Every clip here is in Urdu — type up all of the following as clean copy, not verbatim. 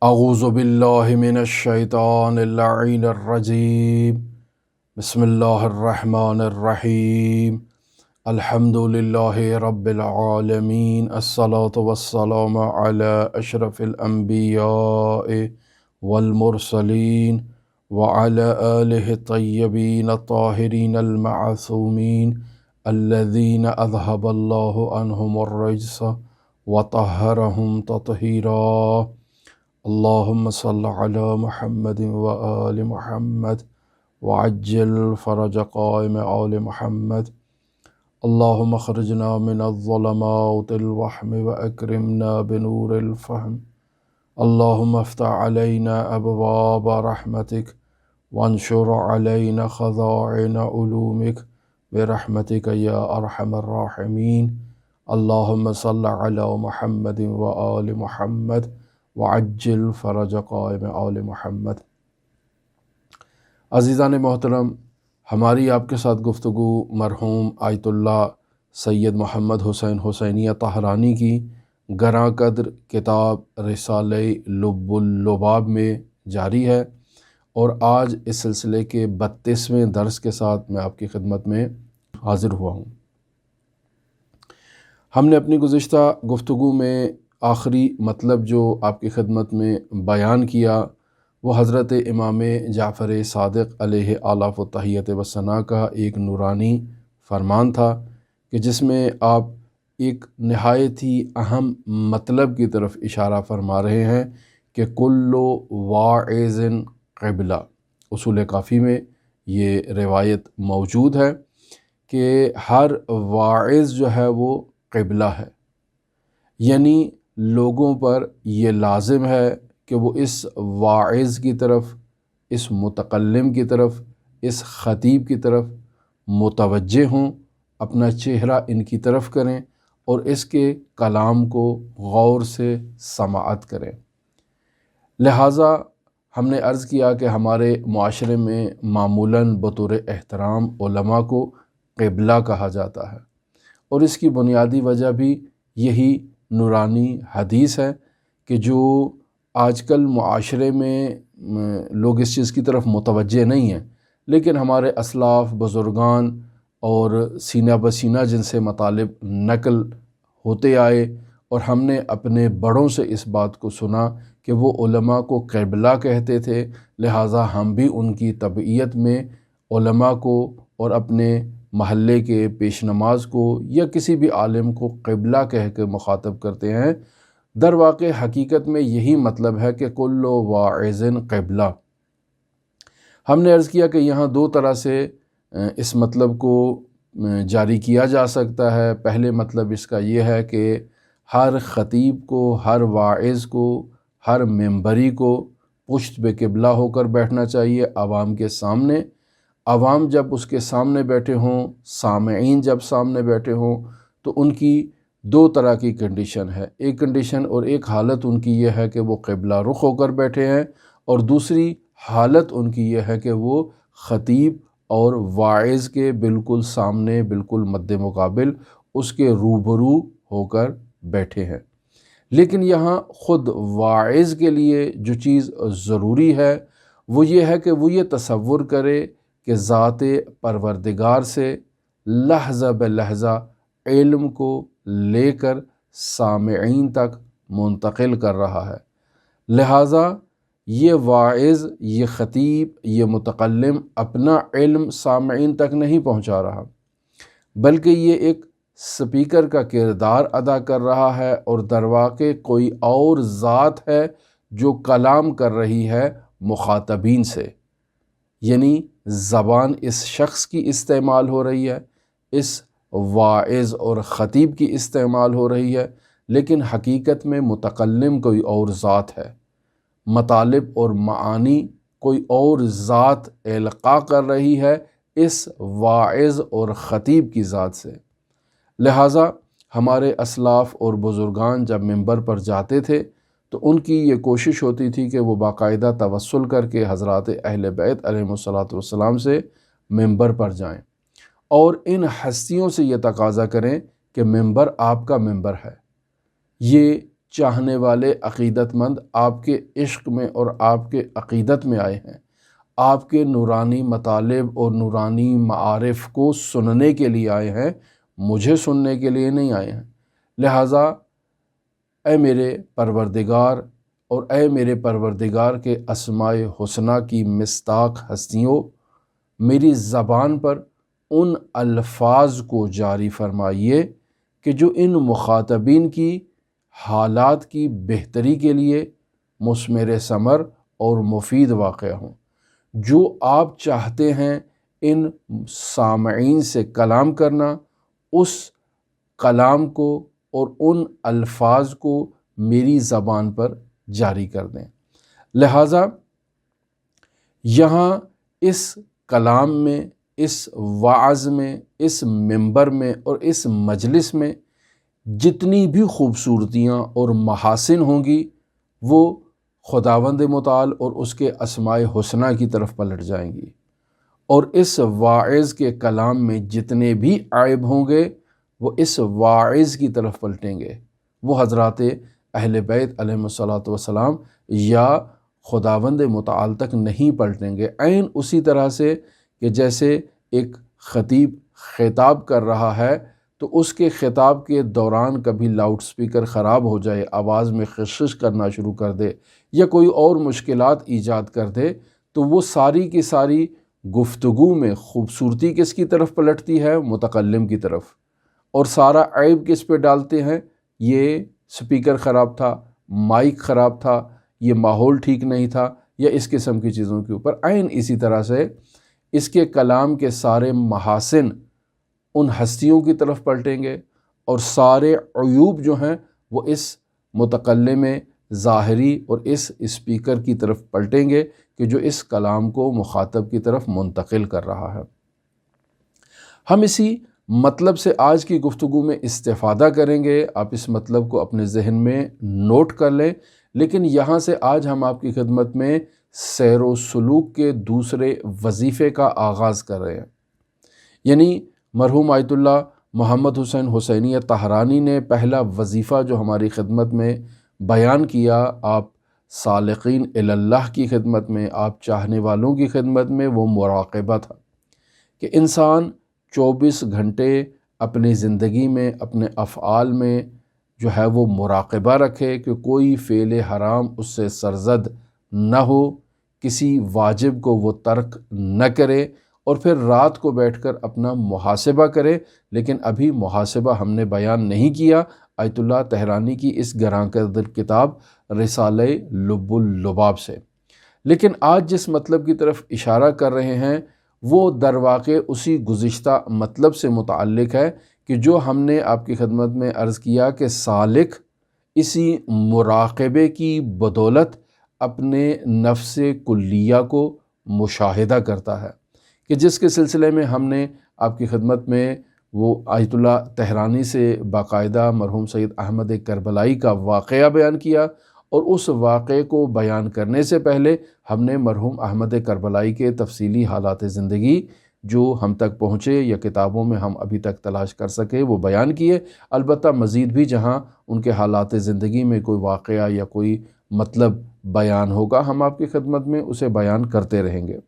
اعوذ باللہ من الشیطان اللعین الرجیم بسم اللہ الرحمن الرحیم الحمد للہ رب العالمین الصلاة والسلام علی اشرف الانبیاء والمرسلین وعلی آلہ الطیبین الطاہرین المعصومین الذین اذہب اللہ عنہم الرجس وطہرہم تطہیرا اللہم صل علی محمد وآل محمد وعجل فرج قائم آل محمد اللہم اخرجنا من الظلمات الوہم واکرمنا بنور الفہم اللہم افتح علینا ابواب رحمتک وانشر علینا خزائن علومک برحمتک یا ارحم الراحمین اللہم صل علی محمد وآل محمد وعجل فرج قائم آل محمد۔ عزیزان محترم، ہماری آپ کے ساتھ گفتگو مرحوم آیت اللہ سید محمد حسین حسینیہ طاہرانی کی گراں قدر کتاب رسالہ لب اللباب میں جاری ہے، اور آج اس سلسلے کے 32ویں درس کے ساتھ میں آپ کی خدمت میں حاضر ہوا ہوں۔ ہم نے اپنی گزشتہ گفتگو میں آخری مطلب جو آپ کی خدمت میں بیان کیا وہ حضرت امام جعفر صادق علیہ آلاف و تحیت و ثنا کا ایک نورانی فرمان تھا کہ جس میں آپ ایک نہایت ہی اہم مطلب کی طرف اشارہ فرما رہے ہیں کہ کل واعظ قبلہ۔ اصول کافی میں یہ روایت موجود ہے کہ ہر واعظ جو ہے وہ قبلہ ہے، یعنی لوگوں پر یہ لازم ہے کہ وہ اس واعظ کی طرف، اس متکلم کی طرف، اس خطیب کی طرف متوجہ ہوں، اپنا چہرہ ان کی طرف کریں اور اس کے کلام کو غور سے سماعت کریں۔ لہٰذا ہم نے عرض کیا کہ ہمارے معاشرے میں معمولاً بطور احترام علماء کو قبلہ کہا جاتا ہے، اور اس کی بنیادی وجہ بھی یہی نورانی حدیث ہے کہ جو آج کل معاشرے میں لوگ اس چیز کی طرف متوجہ نہیں ہیں، لیکن ہمارے اسلاف بزرگان اور سینہ بسینہ جن سے مطالب نقل ہوتے آئے، اور ہم نے اپنے بڑوں سے اس بات کو سنا کہ وہ علماء کو قبلہ کہتے تھے، لہٰذا ہم بھی ان کی تبعیت میں علماء کو اور اپنے محلے کے پیش نماز کو یا کسی بھی عالم کو قبلہ کہہ کے مخاطب کرتے ہیں۔ در واقع حقیقت میں یہی مطلب ہے کہ کل واعظ قبلہ۔ ہم نے عرض کیا کہ یہاں دو طرح سے اس مطلب کو جاری کیا جا سکتا ہے۔ پہلے مطلب اس کا یہ ہے کہ ہر خطیب کو، ہر واعظ کو، ہر ممبری کو پشت بے قبلہ ہو کر بیٹھنا چاہیے عوام کے سامنے۔ عوام جب اس کے سامنے بیٹھے ہوں، سامعین جب سامنے بیٹھے ہوں، تو ان کی دو طرح کی کنڈیشن ہے۔ ایک کنڈیشن اور ایک حالت ان کی یہ ہے کہ وہ قبلہ رخ ہو کر بیٹھے ہیں، اور دوسری حالت ان کی یہ ہے کہ وہ خطیب اور واعظ کے بالکل سامنے، بالکل مد مقابل، اس کے روبرو ہو کر بیٹھے ہیں۔ لیکن یہاں خود واعظ کے لیے جو چیز ضروری ہے وہ یہ ہے کہ وہ یہ تصور کرے کہ ذات پروردگار سے لحظہ بہ لحظہ علم کو لے کر سامعین تک منتقل کر رہا ہے۔ لہٰذا یہ واعظ، یہ خطیب، یہ متکلم اپنا علم سامعین تک نہیں پہنچا رہا، بلکہ یہ ایک سپیکر کا کردار ادا کر رہا ہے، اور در واقع کوئی اور ذات ہے جو کلام کر رہی ہے مخاطبین سے، یعنی زبان اس شخص کی استعمال ہو رہی ہے، اس واعظ اور خطیب کی استعمال ہو رہی ہے، لیکن حقیقت میں متکلم کوئی اور ذات ہے، مطالب اور معانی کوئی اور ذات القاء کر رہی ہے اس واعظ اور خطیب کی ذات سے۔ لہٰذا ہمارے اسلاف اور بزرگان جب منبر پر جاتے تھے تو ان کی یہ کوشش ہوتی تھی کہ وہ باقاعدہ توسل کر کے حضرات اہل بیت علیہم السلام سے منبر پر جائیں، اور ان ہستیوں سے یہ تقاضا کریں کہ منبر آپ کا منبر ہے، یہ چاہنے والے عقیدت مند آپ کے عشق میں اور آپ کے عقیدت میں آئے ہیں، آپ کے نورانی مطالب اور نورانی معارف کو سننے کے لیے آئے ہیں، مجھے سننے کے لیے نہیں آئے ہیں۔ لہٰذا اے میرے پروردگار اور اے میرے پروردگار کے اسماء حسنہ کی مصداق ہستیوں، میری زبان پر ان الفاظ کو جاری فرمائیے کہ جو ان مخاطبین کی حالات کی بہتری کے لیے مثمر ثمر اور مفید واقع ہوں۔ جو آپ چاہتے ہیں ان سامعین سے کلام کرنا، اس کلام کو اور ان الفاظ کو میری زبان پر جاری کر دیں۔ لہٰذا یہاں اس کلام میں، اس وعظ میں، اس منبر میں اور اس مجلس میں جتنی بھی خوبصورتیاں اور محاسن ہوں گی وہ خداوند متعال اور اس کے اسماء حسنہ کی طرف پلٹ جائیں گی، اور اس واعظ کے کلام میں جتنے بھی عیب ہوں گے وہ اس واعظ کی طرف پلٹیں گے، وہ حضرات اہل بیت علیہم الصلاۃ والسلام یا خداوند متعال تک نہیں پلٹیں گے۔ عین اسی طرح سے کہ جیسے ایک خطیب خطاب کر رہا ہے تو اس کے خطاب کے دوران کبھی لاؤڈ سپیکر خراب ہو جائے، آواز میں خشخش کرنا شروع کر دے یا کوئی اور مشکلات ایجاد کر دے، تو وہ ساری کی ساری گفتگو میں خوبصورتی کس کی طرف پلٹتی ہے؟ متکلم کی طرف، اور سارا عیب کس پہ ڈالتے ہیں؟ یہ سپیکر خراب تھا، مائک خراب تھا، یہ ماحول ٹھیک نہیں تھا، یا اس قسم کی چیزوں کے اوپر۔ عین اسی طرح سے اس کے کلام کے سارے محاسن ان ہستیوں کی طرف پلٹیں گے، اور سارے عیوب جو ہیں وہ اس متکلم ظاہری اور اس اسپیکر کی طرف پلٹیں گے کہ جو اس کلام کو مخاطب کی طرف منتقل کر رہا ہے۔ ہم اسی مطلب سے آج کی گفتگو میں استفادہ کریں گے، آپ اس مطلب کو اپنے ذہن میں نوٹ کر لیں، لیکن یہاں سے آج ہم آپ کی خدمت میں سیر و سلوک کے دوسرے وظیفے کا آغاز کر رہے ہیں۔ یعنی مرحوم آیت اللہ محمد حسین حسینی طہرانی نے پہلا وظیفہ جو ہماری خدمت میں بیان کیا، آپ سالقین اللہ کی خدمت میں، آپ چاہنے والوں کی خدمت میں، وہ مراقبہ تھا کہ انسان 24 گھنٹے اپنی زندگی میں، اپنے افعال میں جو ہے وہ مراقبہ رکھے کہ کوئی فعل حرام اس سے سرزد نہ ہو، کسی واجب کو وہ ترک نہ کرے، اور پھر رات کو بیٹھ کر اپنا محاسبہ کرے۔ لیکن ابھی محاسبہ ہم نے بیان نہیں کیا آیت اللہ طہرانی کی اس گراں قدر کتاب رسالہ لب اللباب سے، لیکن آج جس مطلب کی طرف اشارہ کر رہے ہیں وہ در واقع اسی گزشتہ مطلب سے متعلق ہے کہ جو ہم نے آپ کی خدمت میں عرض کیا کہ سالک اسی مراقبے کی بدولت اپنے نفس کلیہ کو مشاہدہ کرتا ہے، کہ جس کے سلسلے میں ہم نے آپ کی خدمت میں وہ آیت اللہ طہرانی سے باقاعدہ مرحوم سید احمد کربلائی کا واقعہ بیان کیا، اور اس واقعے کو بیان کرنے سے پہلے ہم نے مرحوم احمد کربلائی کے تفصیلی حالات زندگی جو ہم تک پہنچے یا کتابوں میں ہم ابھی تک تلاش کر سکے وہ بیان کیے۔ البتہ مزید بھی جہاں ان کے حالات زندگی میں کوئی واقعہ یا کوئی مطلب بیان ہوگا ہم آپ کی خدمت میں اسے بیان کرتے رہیں گے۔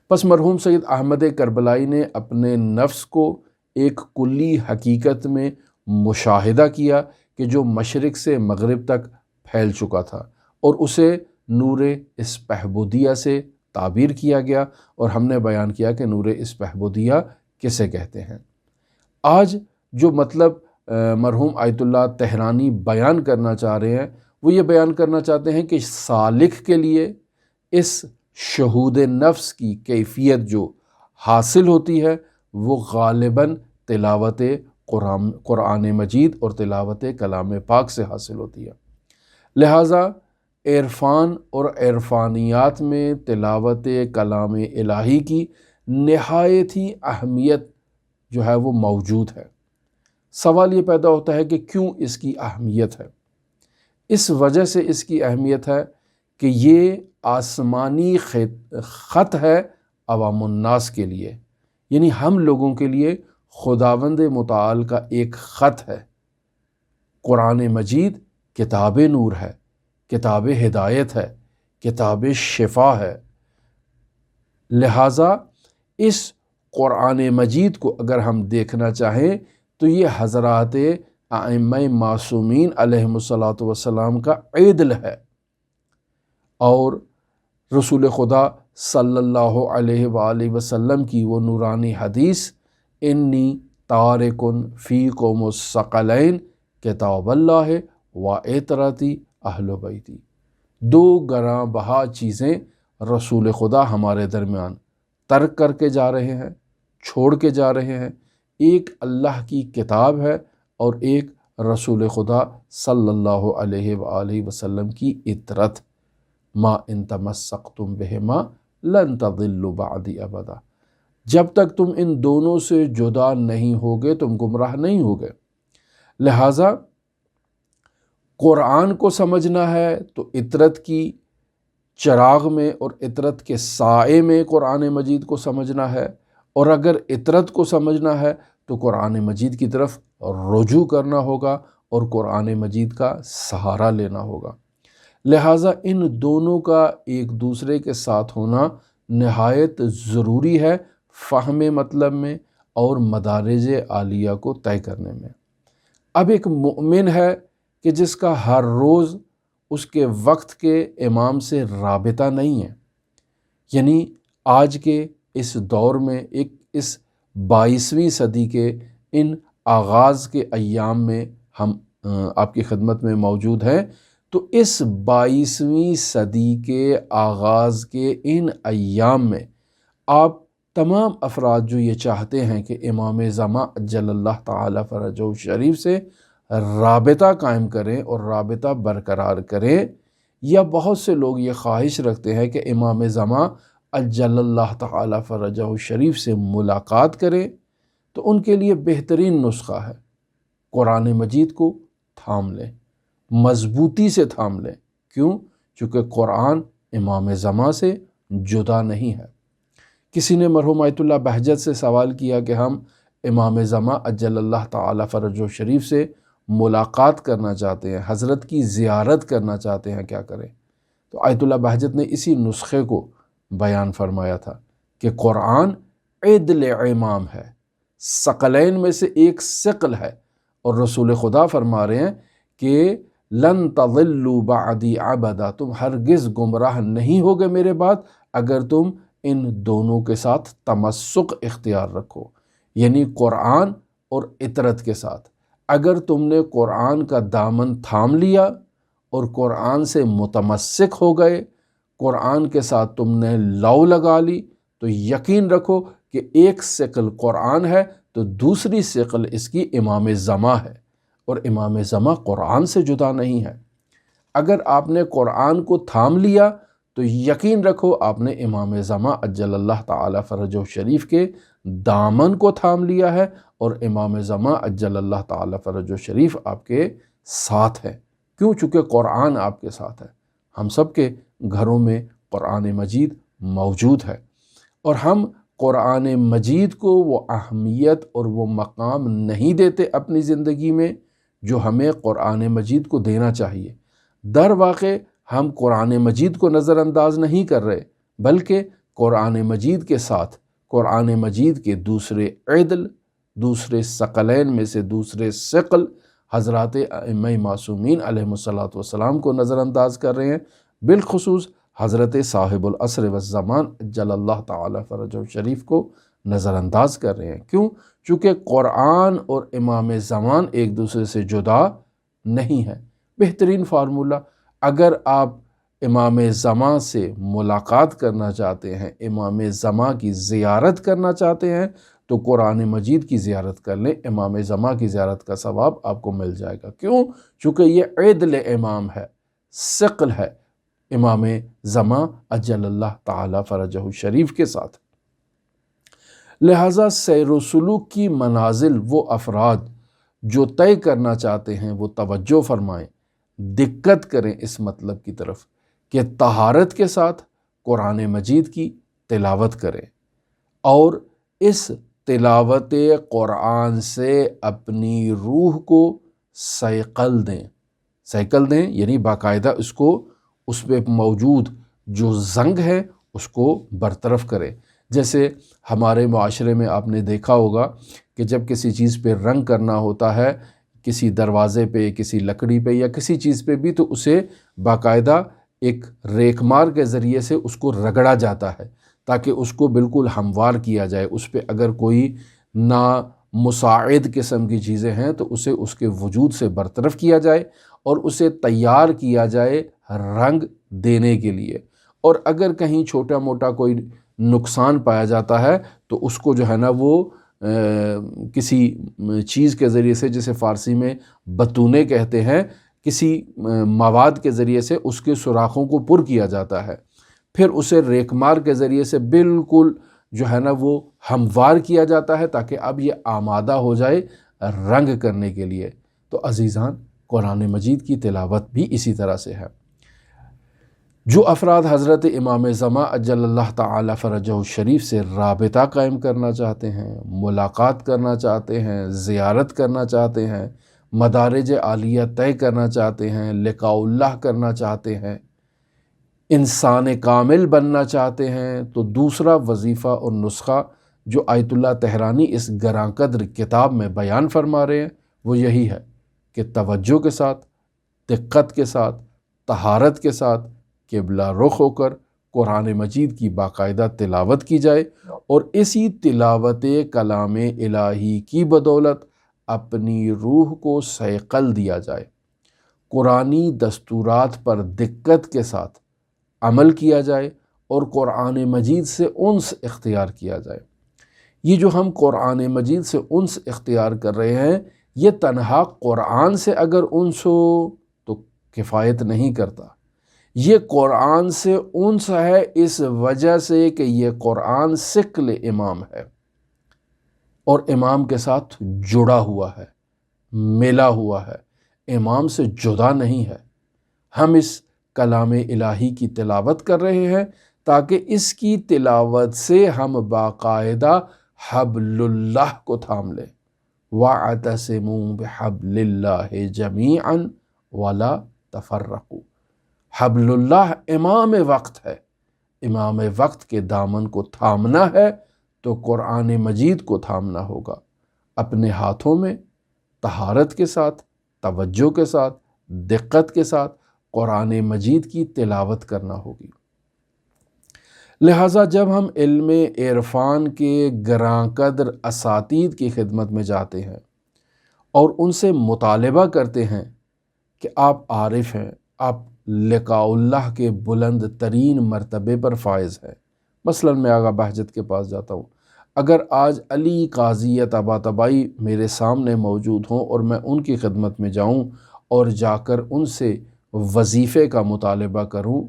پس مرحوم سید احمد کربلائی نے اپنے نفس کو ایک کلی حقیقت میں مشاہدہ کیا کہ جو مشرق سے مغرب تک پھیل چکا تھا، اور اسے نور اسپہبودیہ سے تعبیر کیا گیا، اور ہم نے بیان کیا کہ نور اسپہبودیہ کسے کہتے ہیں۔ آج جو مطلب مرحوم آیت اللہ طہرانی بیان کرنا چاہ رہے ہیں وہ یہ بیان کرنا چاہتے ہیں کہ سالک کے لیے اس شہود نفس کی کیفیت جو حاصل ہوتی ہے وہ غالباً تلاوت قرآن مجید اور تلاوت کلام پاک سے حاصل ہوتی ہے۔ لہٰذا عرفان اور عرفانیات میں تلاوت کلام الہی کی نہایت ہی اہمیت جو ہے وہ موجود ہے۔ سوال یہ پیدا ہوتا ہے کہ کیوں اس کی اہمیت ہے؟ اس وجہ سے اس کی اہمیت ہے کہ یہ آسمانی خط ہے عوام الناس کے لیے، یعنی ہم لوگوں کے لیے خداوند متعال کا ایک خط ہے۔ قرآن مجید کتاب نور ہے، کتاب ہدایت ہے، کتاب شفا ہے۔ لہٰذا اس قرآن مجید کو اگر ہم دیکھنا چاہیں تو یہ حضرات ائمہ معصومین علیہم الصلاۃ والسلام کا عدل ہے، اور رسول خدا صلی اللہ علیہ وآلہ وسلم کی وہ نورانی حدیث انی تارکن فیکم الثقلین کتاب اللہ و عطرتی اہل بیتی، دو گراں بہا چیزیں رسول خدا ہمارے درمیان ترک کر کے جا رہے ہیں، چھوڑ کے جا رہے ہیں۔ ایک اللہ کی کتاب ہے اور ایک رسول خدا صلی اللہ علیہ وآلہ وسلم کی عطرت۔ ما ان تمسکتم بہما لن تضلوا بعدی ابدا، جب تک تم ان دونوں سے جدا نہیں ہوگے تم گمراہ نہیں ہوگے۔ لہٰذا قرآن کو سمجھنا ہے تو عطرت کی چراغ میں اور عطرت کے سائے میں قرآن مجید کو سمجھنا ہے، اور اگر عطرت کو سمجھنا ہے تو قرآن مجید کی طرف رجوع کرنا ہوگا اور قرآن مجید کا سہارا لینا ہوگا۔ لہٰذا ان دونوں کا ایک دوسرے کے ساتھ ہونا نہایت ضروری ہے فہم مطلب میں اور مدارج عالیہ کو طے کرنے میں۔ اب ایک مومن ہے کہ جس کا ہر روز اس کے وقت کے امام سے رابطہ نہیں ہے، یعنی آج کے اس دور میں اس 22ویں صدی کے ان آغاز کے ایام میں ہم آپ کی خدمت میں موجود ہیں، تو اس 22ویں صدی کے آغاز کے ان ایام میں آپ تمام افراد جو یہ چاہتے ہیں کہ امام زمان اجل اللہ تعالی فرجہ شریف سے رابطہ قائم کریں اور رابطہ برقرار کریں، یا بہت سے لوگ یہ خواہش رکھتے ہیں کہ امام زمان اجل اللہ تعالی فرجہ شریف سے ملاقات کریں، تو ان کے لیے بہترین نسخہ ہے قرآن مجید کو تھام لیں، مضبوطی سے تھام لیں۔ کیوں؟ چونکہ قرآن امام زمان سے جدا نہیں ہے۔ کسی نے مرحوم آیت اللہ بہجت سے سوال کیا کہ ہم امام زمان اجل اللہ تعالی فرجہ شریف سے ملاقات کرنا چاہتے ہیں، حضرت کی زیارت کرنا چاہتے ہیں، کیا کریں؟ تو آیت اللہ بہجت نے اسی نسخے کو بیان فرمایا تھا کہ قرآن عدل امام ہے، ثقلین میں سے ایک ثقل ہے، اور رسول خدا فرما رہے ہیں کہ لن تضلوا بعدی ابدا، تم ہرگز گمراہ نہیں ہوگے میرے بعد اگر تم ان دونوں کے ساتھ تمسک اختیار رکھو، یعنی قرآن اور عطرت کے ساتھ۔ اگر تم نے قرآن کا دامن تھام لیا اور قرآن سے متمسک ہو گئے، قرآن کے ساتھ تم نے لو لگا لی، تو یقین رکھو کہ ایک ثقل قرآن ہے تو دوسری ثقل اس کی امام زمان ہے، اور امام زمان قرآن سے جدا نہیں ہے۔ اگر آپ نے قرآن کو تھام لیا تو یقین رکھو آپ نے امام زمان اجل اللہ تعالی فرجہ شریف کے دامن کو تھام لیا ہے، اور امام زمان اجل اللہ تعالی فرجہ شریف آپ کے ساتھ ہے۔ کیوں؟ چونکہ قرآن آپ کے ساتھ ہے۔ ہم سب کے گھروں میں قرآن مجید موجود ہے، اور ہم قرآن مجید کو وہ اہمیت اور وہ مقام نہیں دیتے اپنی زندگی میں جو ہمیں قرآن مجید کو دینا چاہیے۔ در واقع ہم قرآن مجید کو نظر انداز نہیں کر رہے، بلکہ قرآن مجید کے ساتھ قرآن مجید کے دوسرے عدل، دوسرے ثقلین میں سے دوسرے ثقل حضرات ائمہ معصومین علیہم الصلاۃ والسلام کو نظر انداز کر رہے ہیں، بالخصوص حضرت صاحب العصر والزمان اجل اللہ تعالی فرجہ شریف کو نظر انداز کر رہے ہیں۔ کیوں؟ چونکہ قرآن اور امام زمان ایک دوسرے سے جدا نہیں ہے۔ بہترین فارمولہ، اگر آپ امام زمان سے ملاقات کرنا چاہتے ہیں، امام زمان کی زیارت کرنا چاہتے ہیں، تو قرآن مجید کی زیارت کر لیں، امام زمان کی زیارت کا ثواب آپ کو مل جائے گا۔ کیوں؟ چونکہ یہ عدل امام ہے، ثقل ہے امام زمان اجل اللہ تعالی فرجہ شریف کے ساتھ۔ لہٰذا سیر و سلوک کی منازل وہ افراد جو طے کرنا چاہتے ہیں وہ توجہ فرمائیں، دقت کریں اس مطلب کی طرف کہ طہارت کے ساتھ قرآن مجید کی تلاوت کریں، اور اس تلاوت قرآن سے اپنی روح کو سیقل دیں. سیقل دیں یعنی باقاعدہ اس کو اس پہ موجود جو زنگ ہے اس کو برطرف کریں. جیسے ہمارے معاشرے میں آپ نے دیکھا ہوگا کہ جب کسی چیز پہ رنگ کرنا ہوتا ہے، کسی دروازے پہ، کسی لکڑی پہ یا کسی چیز پہ بھی، تو اسے باقاعدہ ایک ریک مار کے ذریعے سے اس کو رگڑا جاتا ہے تاکہ اس کو بالکل ہموار کیا جائے. اس پہ اگر کوئی نامساعد قسم کی چیزیں ہیں تو اسے اس کے وجود سے برطرف کیا جائے اور اسے تیار کیا جائے رنگ دینے کے لیے. اور اگر کہیں چھوٹا موٹا کوئی نقصان پایا جاتا ہے تو اس کو جو ہے نا وہ کسی چیز کے ذریعے سے، جسے فارسی میں بتونے کہتے ہیں، کسی مواد کے ذریعے سے اس کے سوراخوں کو پر کیا جاتا ہے. پھر اسے ریک مار کے ذریعے سے بالکل جو ہے نا وہ ہموار کیا جاتا ہے تاکہ اب یہ آمادہ ہو جائے رنگ کرنے کے لیے. تو عزیزان، قرآن مجید کی تلاوت بھی اسی طرح سے ہے. جو افراد حضرت امام زمان اجل اللہ تعالی فرجہ الشریف سے رابطہ قائم کرنا چاہتے ہیں، ملاقات کرنا چاہتے ہیں، زیارت کرنا چاہتے ہیں، مدارج عالیہ طے کرنا چاہتے ہیں، لقاء اللہ کرنا چاہتے ہیں، انسان کامل بننا چاہتے ہیں، تو دوسرا وظیفہ اور نسخہ جو آیت اللہ طہرانی اس گراں قدر کتاب میں بیان فرما رہے ہیں وہ یہی ہے کہ توجہ کے ساتھ، دقت کے ساتھ، طہارت کے ساتھ قبلہ رخ ہو کر قرآن مجید کی باقاعدہ تلاوت کی جائے اور اسی تلاوت کلام الہی کی بدولت اپنی روح کو صیقل دیا جائے، قرآنی دستورات پر دقت کے ساتھ عمل کیا جائے اور قرآن مجید سے انس اختیار کیا جائے. یہ جو ہم قرآن مجید سے انس اختیار کر رہے ہیں، یہ تنہا قرآن سے اگر انس ہو تو کفایت نہیں کرتا. یہ قرآن سے انس ہے اس وجہ سے کہ یہ قرآن ثقل امام ہے اور امام کے ساتھ جڑا ہوا ہے، ملا ہوا ہے، امام سے جدا نہیں ہے. ہم اس کلام الہی کی تلاوت کر رہے ہیں تاکہ اس کی تلاوت سے ہم باقاعدہ حبل اللہ کو تھام لیں. وَاعْتَصِمُوا بِحَبْلِ اللَّهِ جَمِيعًا وَلَا تَفَرَّقُوا. حبل اللہ امام وقت ہے. امام وقت کے دامن کو تھامنا ہے تو قرآن مجید کو تھامنا ہوگا. اپنے ہاتھوں میں طہارت کے ساتھ، توجہ کے ساتھ، دقت کے ساتھ قرآن مجید کی تلاوت کرنا ہوگی. لہٰذا جب ہم علم عرفان کے گراں قدر اساتید کی خدمت میں جاتے ہیں اور ان سے مطالبہ کرتے ہیں کہ آپ عارف ہیں، آپ لقاء اللہ کے بلند ترین مرتبے پر فائز ہیں. مثلا میں آغا بہجت کے پاس جاتا ہوں، اگر آج علی قاضی یا طباطبائی میرے سامنے موجود ہوں اور میں ان کی خدمت میں جاؤں اور جا کر ان سے وظیفے کا مطالبہ کروں،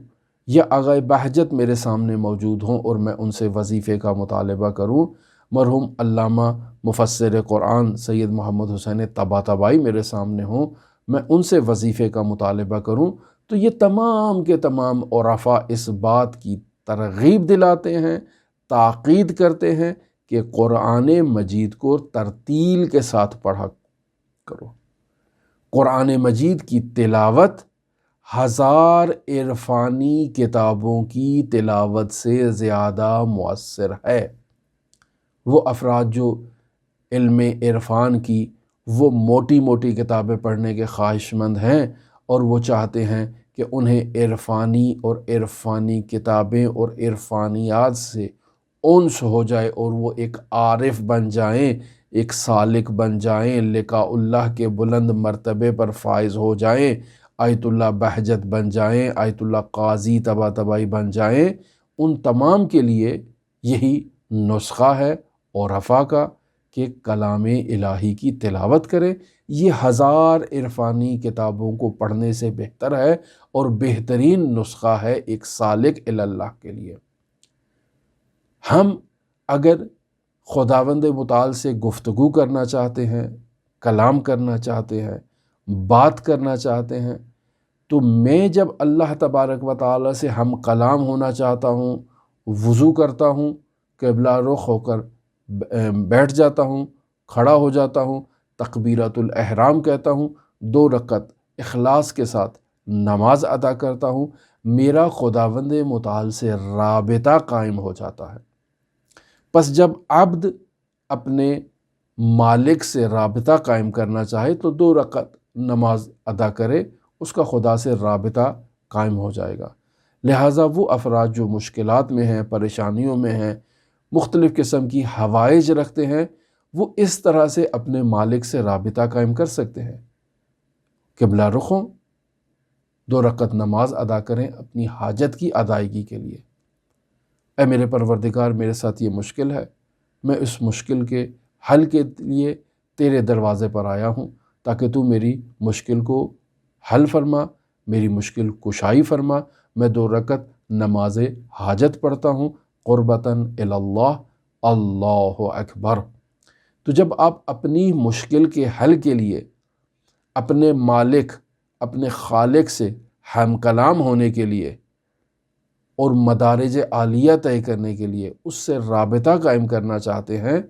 یا آغا بہجت میرے سامنے موجود ہوں اور میں ان سے وظیفے کا مطالبہ کروں، مرحوم علامہ مفسر قرآن سید محمد حسین طباطبائی میرے سامنے ہوں، میں ان سے وظیفے کا مطالبہ کروں، تو یہ تمام کے تمام عرفاء اس بات کی ترغیب دلاتے ہیں، تاکید کرتے ہیں کہ قرآن مجید کو ترتیل کے ساتھ پڑھا کرو. قرآن مجید کی تلاوت 1000 عرفانی کتابوں کی تلاوت سے زیادہ مؤثر ہے. وہ افراد جو علم عرفان کی وہ موٹی موٹی کتابیں پڑھنے کے خواہش مند ہیں اور وہ چاہتے ہیں کہ انہیں عرفانی اور عرفانی کتابیں اور عرفانیات سے انس ہو جائے اور وہ ایک عارف بن جائیں، ایک سالک بن جائیں، لقاء اللہ کے بلند مرتبے پر فائز ہو جائیں، آیت اللہ بہجت بن جائیں، آیت اللہ قاضی طباطبائی بن جائیں، ان تمام کے لیے یہی نسخہ ہے عرفاء کا کہ کلام الہی کی تلاوت کریں. یہ 1000 عرفانی کتابوں کو پڑھنے سے بہتر ہے اور بہترین نسخہ ہے ایک سالک الی اللہ کے لیے. ہم اگر خداوند متعال سے گفتگو کرنا چاہتے ہیں، کلام کرنا چاہتے ہیں، بات کرنا چاہتے ہیں، تو میں جب اللہ تبارک و تعالی سے ہم کلام ہونا چاہتا ہوں، وضو کرتا ہوں، قبلہ رخ ہو کر بیٹھ جاتا ہوں، کھڑا ہو جاتا ہوں، تکبیرۃ الاحرام کہتا ہوں، 2 رکعت اخلاص کے ساتھ نماز ادا کرتا ہوں، میرا خداوند متعال سے رابطہ قائم ہو جاتا ہے۔ پس جب عبد اپنے مالک سے رابطہ قائم کرنا چاہے تو 2 رکعت نماز ادا کرے، اس کا خدا سے رابطہ قائم ہو جائے گا۔ لہٰذا وہ افراد جو مشکلات میں ہیں، پریشانیوں میں ہیں، مختلف قسم کی حوائج رکھتے ہیں، وہ اس طرح سے اپنے مالک سے رابطہ قائم کر سکتے ہیں۔ قبلہ رخ ہوں، 2 رکعت نماز ادا کریں اپنی حاجت کی ادائیگی کے لیے۔ اے میرے پروردگار، میرے ساتھ یہ مشکل ہے، میں اس مشکل کے حل کے لیے تیرے دروازے پر آیا ہوں تاکہ تو میری مشکل کو حل فرما، میری مشکل کشائی فرما۔ میں 2 رکعت نماز حاجت پڑھتا ہوں قربتاً الی اللہ، اللہ اکبر۔ تو جب آپ اپنی مشکل کے حل کے لیے اپنے مالک، اپنے خالق سے ہم کلام ہونے کے لیے اور مدارج عالیہ طے کرنے کے لیے اس سے رابطہ قائم کرنا چاہتے ہیں،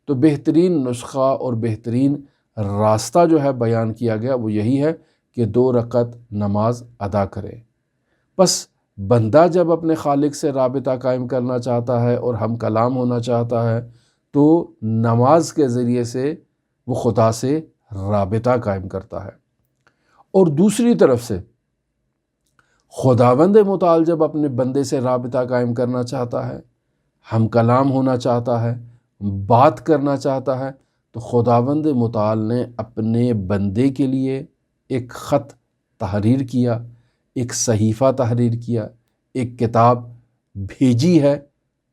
تو بہترین نسخہ اور بہترین راستہ جو ہے بیان کیا گیا وہ یہی ہے کہ 2 رکعت نماز ادا کرے۔ بس بندہ جب اپنے خالق سے رابطہ قائم کرنا چاہتا ہے اور ہم کلام ہونا چاہتا ہے تو نماز کے ذریعے سے وہ خدا سے رابطہ قائم کرتا ہے۔ اور دوسری طرف سے خداوند متعال جب اپنے بندے سے رابطہ قائم کرنا چاہتا ہے، ہم کلام ہونا چاہتا ہے، بات کرنا چاہتا ہے، تو خداوند متعال نے اپنے بندے کے لیے ایک خط تحریر کیا، ایک صحیفہ تحریر کیا، ایک کتاب بھیجی ہے،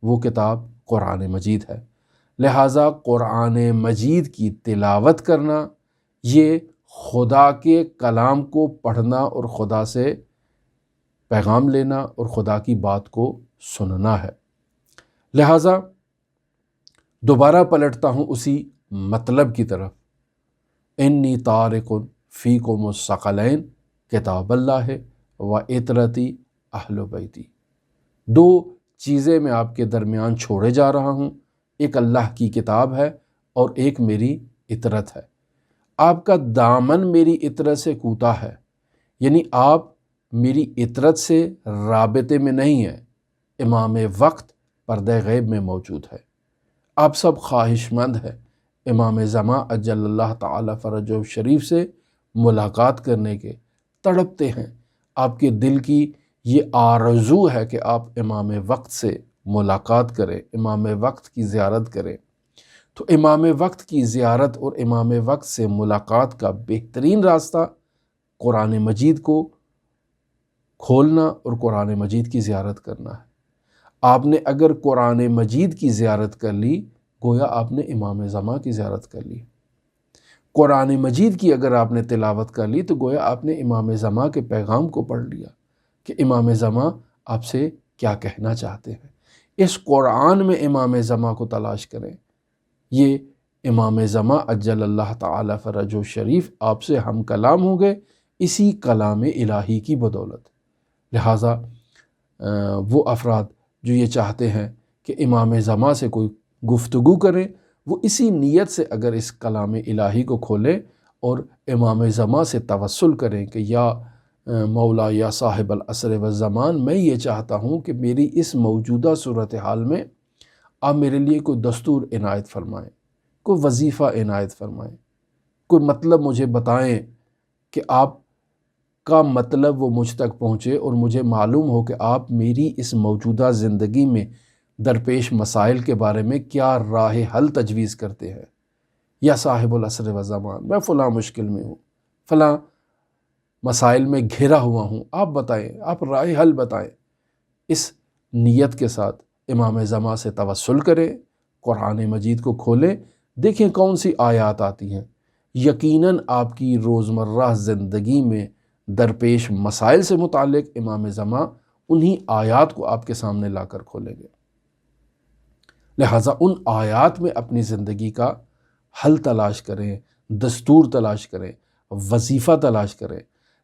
وہ کتاب قرآن مجید ہے۔ لہٰذا قرآن مجید کی تلاوت کرنا یہ خدا کے کلام کو پڑھنا اور خدا سے پیغام لینا اور خدا کی بات کو سننا ہے۔ لہٰذا دوبارہ پلٹتا ہوں اسی مطلب کی طرف، انی تارک فیکم الثقلین کتاب اللہ و عطرتی اہل بیتی۔ 2 چیزیں میں آپ کے درمیان چھوڑے جا رہا ہوں، ایک اللہ کی کتاب ہے اور ایک میری عطرت ہے۔ آپ کا دامن میری عطرت سے کوتا ہے، یعنی آپ میری عطرت سے رابطے میں نہیں ہیں۔ امام وقت پردہ غیب میں موجود ہے، آپ سب خواہش مند ہیں امام زمان اجل اللہ تعالی فرجہ شریف سے ملاقات کرنے کے، تڑپتے ہیں، آپ کے دل کی یہ آرزو ہے کہ آپ امام وقت سے ملاقات کریں، امام وقت کی زیارت کریں۔ تو امام وقت کی زیارت اور امام وقت سے ملاقات کا بہترین راستہ قرآن مجید کو کھولنا اور قرآن مجید کی زیارت کرنا ہے۔ آپ نے اگر قرآن مجید کی زیارت کر لی گویا آپ نے امام زمان کی زیارت کر لی۔ قرآن مجید کی اگر آپ نے تلاوت کر لی تو گویا آپ نے امام زمان کے پیغام کو پڑھ لیا کہ امام زمان آپ سے کیا کہنا چاہتے ہیں۔ اس قرآن میں امام زمان کو تلاش کریں، یہ امام زمان اجل اللہ تعالی فرجہ شریف آپ سے ہم کلام ہوں گے اسی کلام الہی کی بدولت۔ لہٰذا وہ افراد جو یہ چاہتے ہیں کہ امام زمان سے کوئی گفتگو کریں، وہ اسی نیت سے اگر اس کلام الہی کو کھولیں اور امام زمان سے توسل کریں کہ یا مولا یا صاحب العصر والزمان، میں یہ چاہتا ہوں کہ میری اس موجودہ صورتحال میں آپ میرے لیے کوئی دستور عنایت فرمائیں، کوئی وظیفہ عنایت فرمائیں، کوئی مطلب مجھے بتائیں کہ آپ کا مطلب وہ مجھ تک پہنچے اور مجھے معلوم ہو کہ آپ میری اس موجودہ زندگی میں درپیش مسائل کے بارے میں کیا راہ حل تجویز کرتے ہیں۔ یا صاحب العصر والزمان، میں فلاں مشکل میں ہوں، فلاں مسائل میں گھرا ہوا ہوں، آپ بتائیں، آپ راہ حل بتائیں۔ اس نیت کے ساتھ امام زمان سے توسل کریں، قرآن مجید کو کھولیں، دیکھیں کون سی آیات آتی ہیں، یقیناً آپ کی روزمرہ زندگی میں درپیش مسائل سے متعلق امام زمان انہی آیات کو آپ کے سامنے لا کر کھولیں گے۔ لہٰذا ان آیات میں اپنی زندگی کا حل تلاش کریں، دستور تلاش کریں، وظیفہ تلاش کریں۔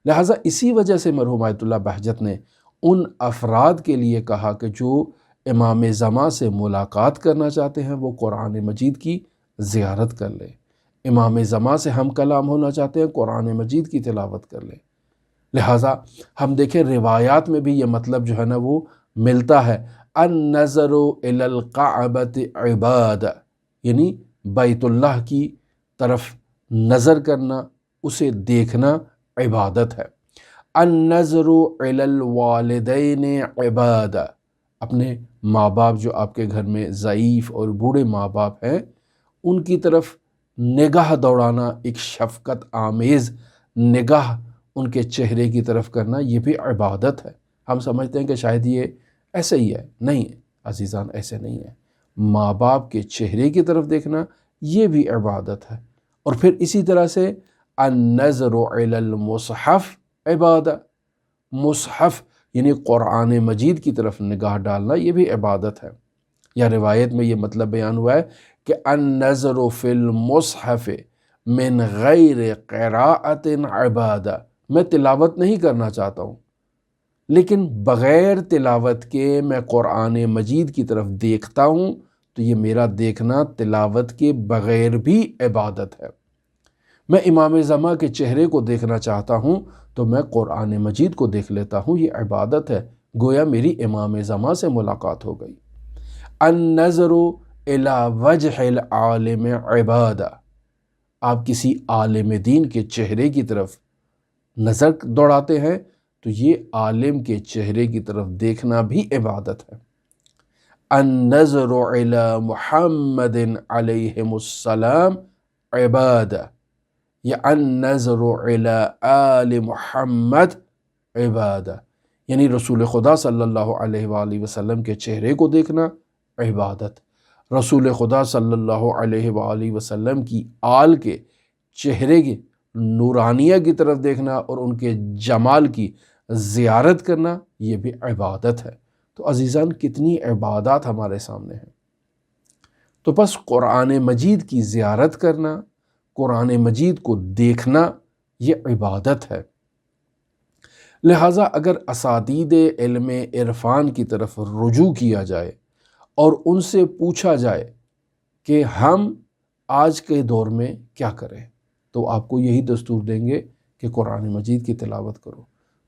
لہٰذا اسی وجہ سے مرحوم آیت اللہ بہجت نے ان افراد کے لیے کہا کہ جو امام زمان سے ملاقات کرنا چاہتے ہیں وہ قرآن مجید کی زیارت کر لیں، امام زمان سے ہم کلام ہونا چاہتے ہیں، قرآن مجید کی تلاوت کر لیں۔ لہٰذا ہم دیکھیں روایات میں بھی یہ مطلب جو ہے نا وہ ملتا ہے، النظر الی الکعبۃ عبادہ، یعنی بیت اللہ کی طرف نظر کرنا، اسے دیکھنا عبادت ہے۔ النظر الی الوالدین عبادہ، اپنے ماں باپ جو آپ کے گھر میں ضعیف اور بوڑھے ماں باپ ہیں ان کی طرف نگاہ دوڑانا، ایک شفقت آمیز نگاہ ان کے چہرے کی طرف کرنا، یہ بھی عبادت ہے۔ ہم سمجھتے ہیں کہ شاید یہ ایسے ہی ہے، نہیں عزیزان، ایسے نہیں ہے۔ ماں باپ کے چہرے کی طرف دیکھنا یہ بھی عبادت ہے۔ اور پھر اسی طرح سے النظر علی المصحف عبادہ، مصحف یعنی قرآن مجید کی طرف نگاہ ڈالنا یہ بھی عبادت ہے۔ یا روایت میں یہ مطلب بیان ہوا ہے کہ النظر فی المصحف من غیر قراءۃ عبادہ، میں تلاوت نہیں کرنا چاہتا ہوں لیکن بغیر تلاوت کے میں قرآن مجید کی طرف دیکھتا ہوں تو یہ میرا دیکھنا تلاوت کے بغیر بھی عبادت ہے۔ میں امام زمان کے چہرے کو دیکھنا چاہتا ہوں تو میں قرآن مجید کو دیکھ لیتا ہوں، یہ عبادت ہے، گویا میری امام زمان سے ملاقات ہو گئی۔ النظر الی وجہ العالم عبادہ، آپ کسی عالم دین کے چہرے کی طرف نظر دوڑاتے ہیں تو یہ عالم کے چہرے کی طرف دیکھنا بھی عبادت ہے۔ النظر الی محمد علیہ السلام عبادہ، یا النظر الی آل محمد عبادہ، یعنی رسول خدا صلی اللہ علیہ وآلہ وسلم کے چہرے کو دیکھنا عبادت، رسول خدا صلی اللہ علیہ وآلہ وسلم کی آل کے چہرے کی نورانیہ کی طرف دیکھنا اور ان کے جمال کی زیارت کرنا یہ بھی عبادت ہے۔ تو عزیزان کتنی عبادات ہمارے سامنے ہیں۔ تو بس قرآن مجید کی زیارت کرنا، قرآن مجید کو دیکھنا یہ عبادت ہے۔ لہٰذا اگر اساتید علم عرفان کی طرف رجوع کیا جائے اور ان سے پوچھا جائے کہ ہم آج کے دور میں کیا کریں تو آپ کو یہی دستور دیں گے کہ قرآن مجید کی تلاوت کرو،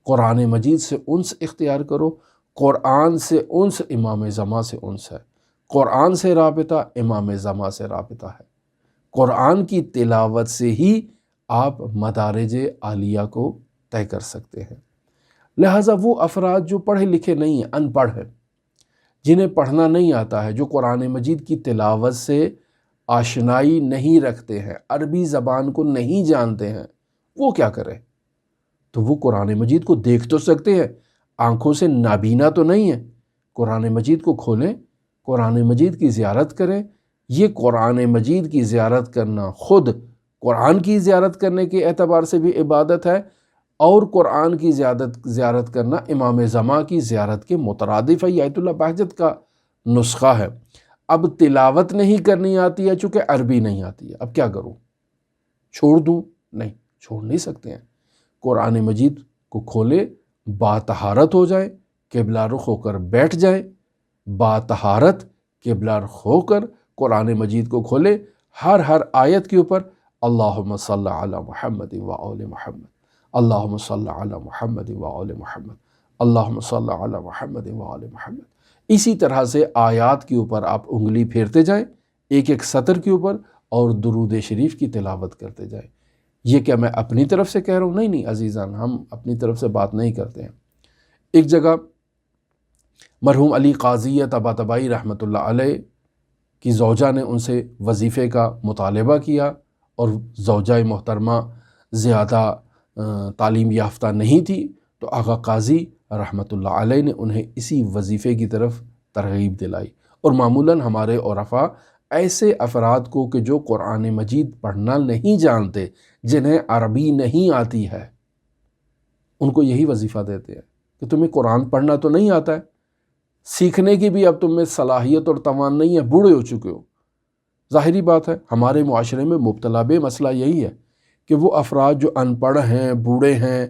قرآن مجید سے انس اختیار کرو۔ قرآن سے انس امام زمان سے انس ہے، قرآن سے رابطہ امام زمان سے رابطہ ہے۔ قرآن کی تلاوت سے ہی آپ مدارج عالیہ کو طے کر سکتے ہیں۔ لہٰذا وہ افراد جو پڑھے لکھے نہیں ہیں، ان پڑھ ہیں، جنہیں پڑھنا نہیں آتا ہے، جو قرآن مجید کی تلاوت سے آشنائی نہیں رکھتے ہیں، عربی زبان کو نہیں جانتے ہیں، وہ کیا کریں؟ تو وہ قرآن مجید کو دیکھ تو سکتے ہیں، آنکھوں سے نابینا تو نہیں ہے۔ قرآن مجید کو کھولیں، قرآن مجید کی زیارت کریں۔ یہ قرآن مجید کی زیارت کرنا خود قرآن کی زیارت کرنے کے اعتبار سے بھی عبادت ہے، اور قرآن کی زیارت کرنا امام زمان کی زیارت کے مترادف ہے۔ یہ آیت اللہ بہجت کا نسخہ ہے۔ اب تلاوت نہیں کرنی آتی ہے چونکہ عربی نہیں آتی ہے، اب کیا کروں؟ چھوڑ دوں؟ نہیں، چھوڑ نہیں سکتے ہیں۔ قرآن مجید کو کھولے، باطہارت ہو جائے، قبلہ رخ ہو کر بیٹھ جائے، باطہارت قبلہ رخ ہو کر قرآن مجید کو کھولے، ہر آیت کے اوپر اللہم صلی علی محمد و آل محمد، اللہم صلی علی محمد و آل محمد، اللہم صلی علی محمد و آل محمد۔ اسی طرح سے آیات کے اوپر آپ انگلی پھیرتے جائیں، ایک ایک سطر کے اوپر، اور درود شریف کی تلاوت کرتے جائیں۔ یہ کیا میں اپنی طرف سے کہہ رہا ہوں؟ نہیں عزیزان، ہم اپنی طرف سے بات نہیں کرتے ہیں۔ ایک جگہ مرحوم علی قاضی طباطبائی رحمۃ اللہ علیہ کی زوجہ نے ان سے وظیفے کا مطالبہ کیا، اور زوجہ محترمہ زیادہ تعلیم یافتہ نہیں تھی، تو آغا قاضی رحمۃ اللہ علیہ نے انہیں اسی وظیفے کی طرف ترغیب دلائی۔ اور معمولاً ہمارے عرفاء ایسے افراد کو کہ جو قرآن مجید پڑھنا نہیں جانتے، جنہیں عربی نہیں آتی ہے، ان کو یہی وظیفہ دیتے ہیں کہ تمہیں قرآن پڑھنا تو نہیں آتا ہے، سیکھنے کی بھی اب تم میں صلاحیت اور توان نہیں ہے، بوڑھے ہو چکے ہو۔ ظاہری بات ہے ہمارے معاشرے میں مبتلا بے مسئلہ یہی ہے کہ وہ افراد جو ان پڑھ ہیں، بوڑھے ہیں،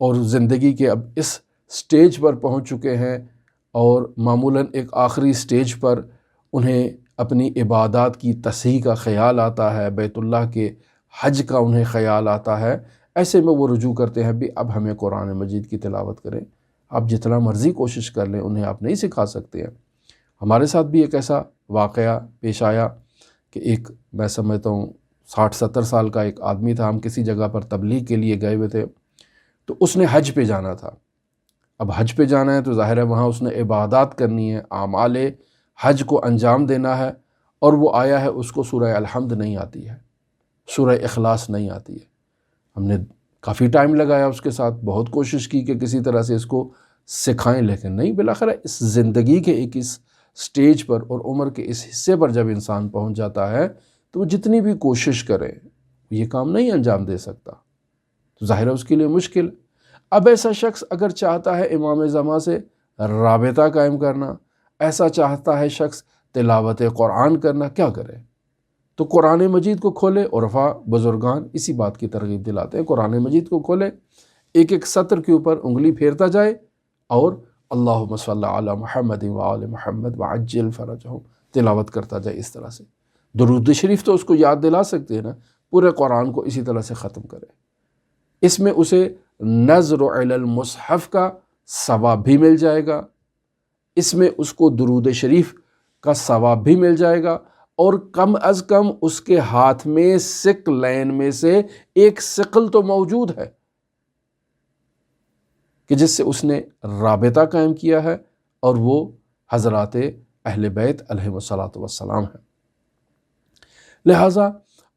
اور زندگی کے اب اس سٹیج پر پہنچ چکے ہیں، اور معمولاً ایک آخری سٹیج پر انہیں اپنی عبادات کی تصحیح کا خیال آتا ہے، بیت اللہ کے حج کا انہیں خیال آتا ہے، ایسے میں وہ رجوع کرتے ہیں بھی اب ہمیں قرآن مجید کی تلاوت کریں۔ آپ جتنا مرضی کوشش کر لیں انہیں آپ نہیں سکھا سکتے ہیں۔ ہمارے ساتھ بھی ایک ایسا واقعہ پیش آیا کہ ایک میں سمجھتا ہوں 60-70 سال کا ایک آدمی تھا، ہم کسی جگہ پر تبلیغ کے لیے گئے ہوئے تھے، تو اس نے حج پہ جانا تھا۔ اب حج پہ جانا ہے تو ظاہر ہے وہاں اس نے عبادات کرنی ہے، اعمال حج کو انجام دینا ہے، اور وہ آیا ہے اس کو سورہ الحمد نہیں آتی ہے، سورہ اخلاص نہیں آتی ہے۔ ہم نے کافی ٹائم لگایا اس کے ساتھ، بہت کوشش کی کہ کسی طرح سے اس کو سکھائیں، لیکن نہیں۔ بالاخرہ اس زندگی کے ایک اس سٹیج پر اور عمر کے اس حصے پر جب انسان پہنچ جاتا ہے تو وہ جتنی بھی کوشش کرے یہ کام نہیں انجام دے سکتا، تو ظاہر ہے اس کے لیے مشکل۔ اب ایسا شخص اگر چاہتا ہے امام زمان سے رابطہ قائم کرنا، ایسا چاہتا ہے شخص تلاوت قرآن کرنا، کیا کرے؟ تو قرآن مجید کو کھولے، عرفا بزرگان اسی بات کی ترغیب دلاتے ہیں، قرآن مجید کو کھولے، ایک ایک سطر کے اوپر انگلی پھیرتا جائے اور اللہم صلی علی محمد وآل محمد وعجل فرجہم تلاوت کرتا جائے اس طرح سے۔ درود شریف تو اس کو یاد دلا سکتے ہیں نا، پورے قرآن کو اسی طرح سے ختم کرے۔ اس میں اسے نظر علی المصحف کا ثواب بھی مل جائے گا، اس میں اس کو درود شریف کا ثواب بھی مل جائے گا، اور کم از کم اس کے ہاتھ میں ثقلین میں سے ایک ثقل تو موجود ہے کہ جس سے اس نے رابطہ قائم کیا ہے، اور وہ حضرات اہل بیت علیہ السلام ہیں۔ لہٰذا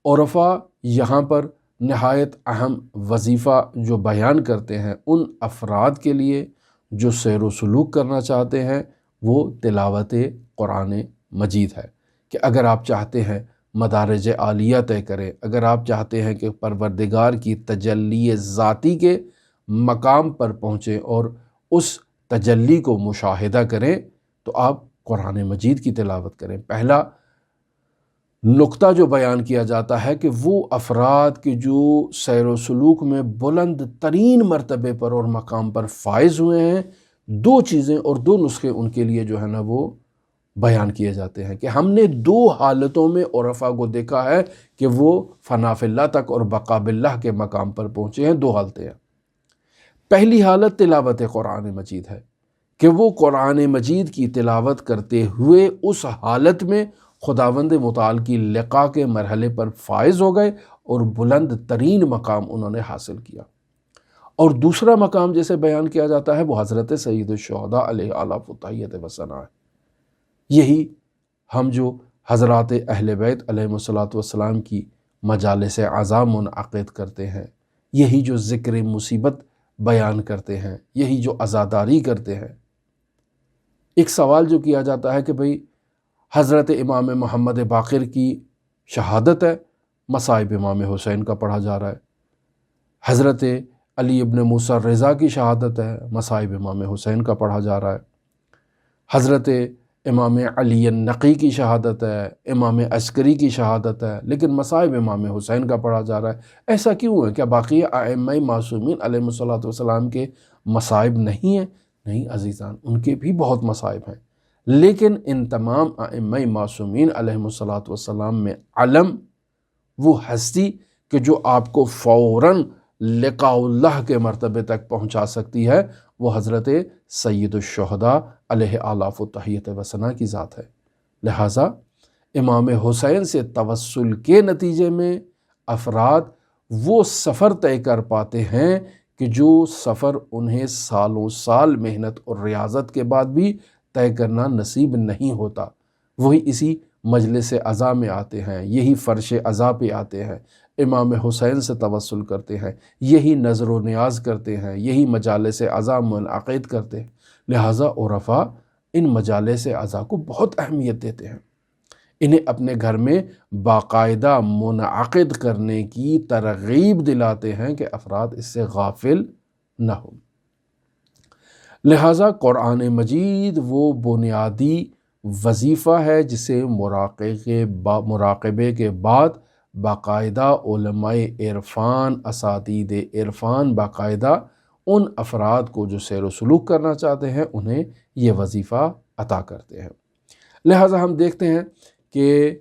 عرفا یہاں پر نہایت اہم وظیفہ جو بیان کرتے ہیں ان افراد کے لیے جو سیر و سلوک کرنا چاہتے ہیں، وہ تلاوت قرآن مجید ہے، کہ اگر آپ چاہتے ہیں مدارج عالیہ طے کریں، اگر آپ چاہتے ہیں کہ پروردگار کی تجلی ذاتی کے مقام پر پہنچیں اور اس تجلی کو مشاہدہ کریں، تو آپ قرآن مجید کی تلاوت کریں۔ پہلا نقطہ جو بیان کیا جاتا ہے کہ وہ افراد کے جو سیر و سلوک میں بلند ترین مرتبے پر اور مقام پر فائز ہوئے ہیں، دو چیزیں اور دو نسخے ان کے لیے جو ہے نا وہ بیان کیے جاتے ہیں، کہ ہم نے دو حالتوں میں عرفا کو دیکھا ہے کہ وہ فنا فی اللہ تک اور بقا باللہ کے مقام پر پہنچے ہیں۔ دو حالتیں ہیں۔ پہلی حالت تلاوت قرآن مجید ہے کہ وہ قرآن مجید کی تلاوت کرتے ہوئے اس حالت میں خداوند متعال کی لقاء کے مرحلے پر فائز ہو گئے اور بلند ترین مقام انہوں نے حاصل کیا۔ اور دوسرا مقام جیسے بیان کیا جاتا ہے وہ حضرت سید الشہداء علیہ آلاف التحیت وثناء ہے۔ یہی ہم جو حضرات اہل بیت علیہ السلام کی مجالس عزا منعقد کرتے ہیں، یہی جو ذکر مصیبت بیان کرتے ہیں، یہی جو عزاداری کرتے ہیں، ایک سوال جو کیا جاتا ہے کہ بھئی حضرت امام محمد باقر کی شہادت ہے، مصائب امام حسین کا پڑھا جا رہا ہے۔ حضرت علی ابن موسیٰ رضا کی شہادت ہے، مصائب امام حسین کا پڑھا جا رہا ہے۔ حضرت امام علی النقی کی شہادت ہے، امام عسکری کی شہادت ہے، لیکن مصائب امام حسین کا پڑھا جا رہا ہے۔ ایسا کیوں ہے؟ کیا باقی ائمہ معصومین علیہ السلام کے مصائب نہیں ہیں؟ نہیں عزیزان، ان کے بھی بہت مصائب ہیں، لیکن ان تمام ائمہ معصومین علیہ السلام میں علم وہ ہستی کہ جو آپ کو فوراً لقاء اللہ کے مرتبے تک پہنچا سکتی ہے، وہ حضرت سید الشہداء علیہ آلاف التحیت وثناء کی ذات ہے۔ لہٰذا امام حسین سے توسل کے نتیجے میں افراد وہ سفر طے کر پاتے ہیں کہ جو سفر انہیں سالوں سال محنت اور ریاضت کے بعد بھی طے کرنا نصیب نہیں ہوتا۔ وہی اسی مجلس عزا میں آتے ہیں، یہی فرش عزا پہ آتے ہیں، امام حسین سے توسل کرتے ہیں، یہی نظر و نیاز کرتے ہیں، یہی مجالس عزا منعقد کرتے ہیں۔ لہٰذا عرفا ان مجالس عزا کو بہت اہمیت دیتے ہیں، انہیں اپنے گھر میں باقاعدہ منعقد کرنے کی ترغیب دلاتے ہیں کہ افراد اس سے غافل نہ ہوں۔ لہٰذا قرآن مجید وہ بنیادی وظیفہ ہے جسے مراقبے کے بعد باقاعدہ علماء عرفان، اساتید عرفان باقاعدہ ان افراد کو جو سیر و سلوک کرنا چاہتے ہیں انہیں یہ وظیفہ عطا کرتے ہیں۔ لہٰذا ہم دیکھتے ہیں کہ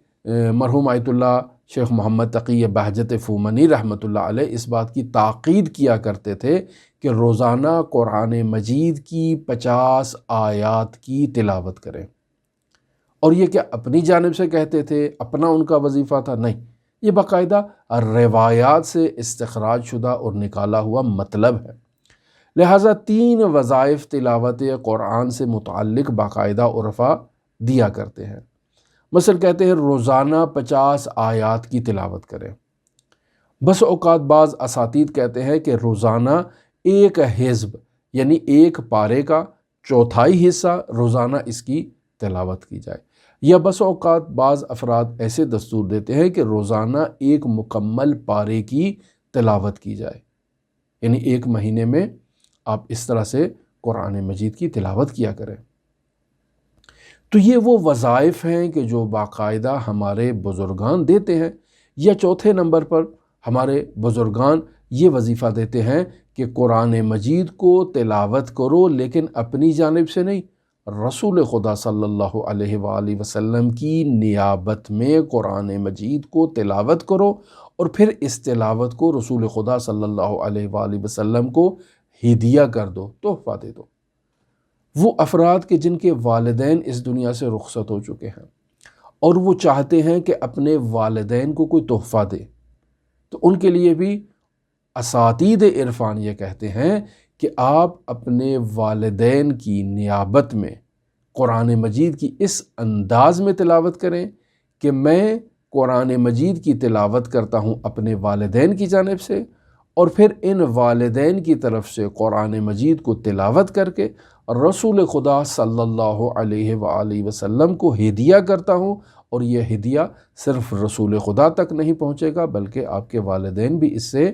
مرحوم آیت اللہ شیخ محمد تقی بہجت فومنی رحمۃ اللہ علیہ اس بات کی تاکید کیا کرتے تھے کہ روزانہ قرآن مجید کی 50 آیات کی تلاوت کریں۔ اور یہ کیا اپنی جانب سے کہتے تھے، اپنا ان کا وظیفہ تھا؟ نہیں، یہ باقاعدہ روایات سے استخراج شدہ اور نکالا ہوا مطلب ہے۔ لہٰذا 3 وظائف تلاوت قرآن سے متعلق باقاعدہ عرفا دیا کرتے ہیں۔ مثلا کہتے ہیں روزانہ 50 آیات کی تلاوت کریں۔ بس اوقات بعض اساتید کہتے ہیں کہ روزانہ ایک حزب یعنی ایک پارے کا چوتھائی حصہ روزانہ اس کی تلاوت کی جائے، یا بس اوقات بعض افراد ایسے دستور دیتے ہیں کہ روزانہ ایک مکمل پارے کی تلاوت کی جائے، یعنی ایک مہینے میں آپ اس طرح سے قرآن مجید کی تلاوت کیا کریں۔ تو یہ وہ وظائف ہیں کہ جو باقاعدہ ہمارے بزرگان دیتے ہیں، یا چوتھے نمبر پر ہمارے بزرگان یہ وظیفہ دیتے ہیں کہ قرآن مجید کو تلاوت کرو، لیکن اپنی جانب سے نہیں، رسول خدا صلی اللہ علیہ وآلہ وسلم کی نیابت میں قرآن مجید کو تلاوت کرو، اور پھر اس تلاوت کو رسول خدا صلی اللہ علیہ وآلہ وسلم کو ہدیہ کر دو، تحفہ دے دو۔ وہ افراد کہ جن کے والدین اس دنیا سے رخصت ہو چکے ہیں اور وہ چاہتے ہیں کہ اپنے والدین کو کوئی تحفہ دے، تو ان کے لیے بھی اساتید عرفان یہ کہتے ہیں کہ آپ اپنے والدین کی نیابت میں قرآن مجید کی اس انداز میں تلاوت کریں کہ میں قرآن مجید کی تلاوت کرتا ہوں اپنے والدین کی جانب سے، اور پھر ان والدین کی طرف سے قرآن مجید کو تلاوت کر کے رسول خدا صلی اللہ علیہ وآلہ وسلم کو ہدیہ کرتا ہوں، اور یہ ہدیہ صرف رسول خدا تک نہیں پہنچے گا بلکہ آپ کے والدین بھی اس سے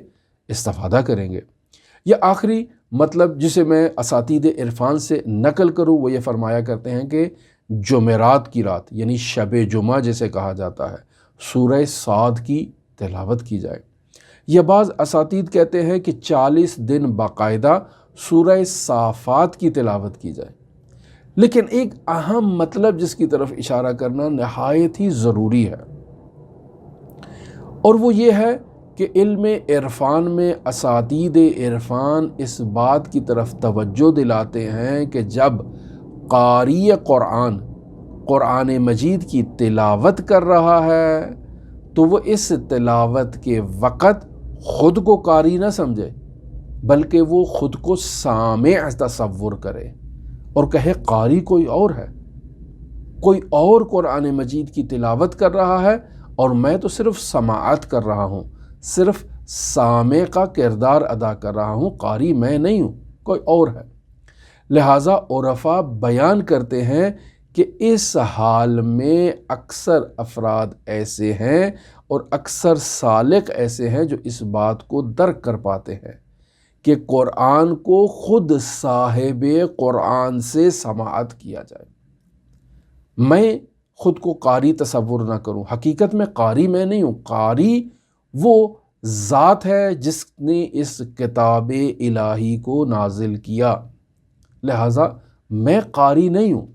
استفادہ کریں گے۔ یہ آخری مطلب جسے میں اساتید عرفان سے نقل کروں وہ یہ فرمایا کرتے ہیں کہ جمعرات کی رات یعنی شب جمعہ جسے کہا جاتا ہے، سورہ صاد کی تلاوت کی جائے۔ یہ بعض اساتید کہتے ہیں کہ 40 دن باقاعدہ سورہ صافات کی تلاوت کی جائے۔ لیکن ایک اہم مطلب جس کی طرف اشارہ کرنا نہایت ہی ضروری ہے، اور وہ یہ ہے کہ علم عرفان میں اساتید عرفان اس بات کی طرف توجہ دلاتے ہیں کہ جب قاری قرآن مجید کی تلاوت کر رہا ہے تو وہ اس تلاوت کے وقت خود کو قاری نہ سمجھے بلکہ وہ خود کو سامع تصور کرے اور کہے قاری کوئی اور ہے، کوئی اور قرآن مجید کی تلاوت کر رہا ہے اور میں تو صرف سماعت کر رہا ہوں، صرف سامع کا کردار ادا کر رہا ہوں، قاری میں نہیں ہوں، کوئی اور ہے۔ لہٰذا عرفا بیان کرتے ہیں کہ اس حال میں اکثر افراد ایسے ہیں اور اکثر سالک ایسے ہیں جو اس بات کو درک کر پاتے ہیں کہ قرآن کو خود صاحب قرآن سے سماعت کیا جائے۔ میں خود کو قاری تصور نہ کروں، حقیقت میں قاری میں نہیں ہوں، قاری وہ ذات ہے جس نے اس کتاب الہی کو نازل کیا، لہٰذا میں قاری نہیں ہوں،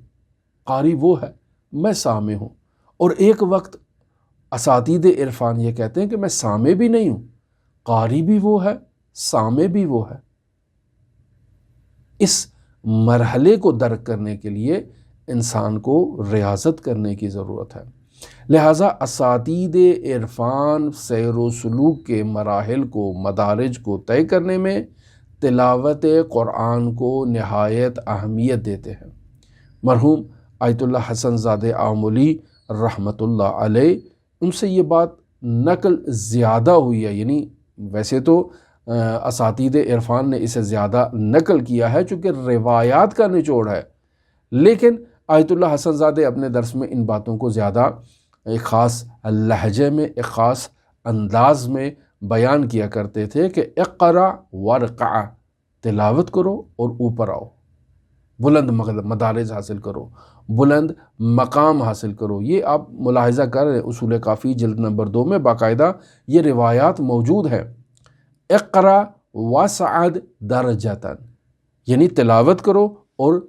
قاری وہ ہے، میں سامع ہوں۔ اور ایک وقت اساتید عرفان یہ کہتے ہیں کہ میں سامع بھی نہیں ہوں، قاری بھی وہ ہے، سامع بھی وہ ہے۔ اس مرحلے کو درک کرنے کے لیے انسان کو ریاضت کرنے کی ضرورت ہے۔ لہٰذا اساتید عرفان سیر و سلوک کے مراحل کو، مدارج کو طے کرنے میں تلاوت قرآن کو نہایت اہمیت دیتے ہیں۔ مرحوم آیت اللہ حسن زادہ آملی رحمۃ اللہ علیہ ان سے یہ بات نقل زیادہ ہوئی ہے، یعنی ویسے تو اساتید عرفان نے اسے زیادہ نقل کیا ہے چونکہ روایات کا نچوڑ ہے، لیکن آیت اللہ حسن زادہ اپنے درس میں ان باتوں کو زیادہ ایک خاص لہجے میں، ایک خاص انداز میں بیان کیا کرتے تھے کہ اقرا ورقع، تلاوت کرو اور اوپر آؤ، بلند مدارج حاصل کرو، بلند مقام حاصل کرو۔ یہ آپ ملاحظہ کر رہے ہیں، اصول کافی جلد نمبر 2 میں باقاعدہ یہ روایات موجود ہیں۔ اقرا وصعد درجتاً، یعنی تلاوت کرو اور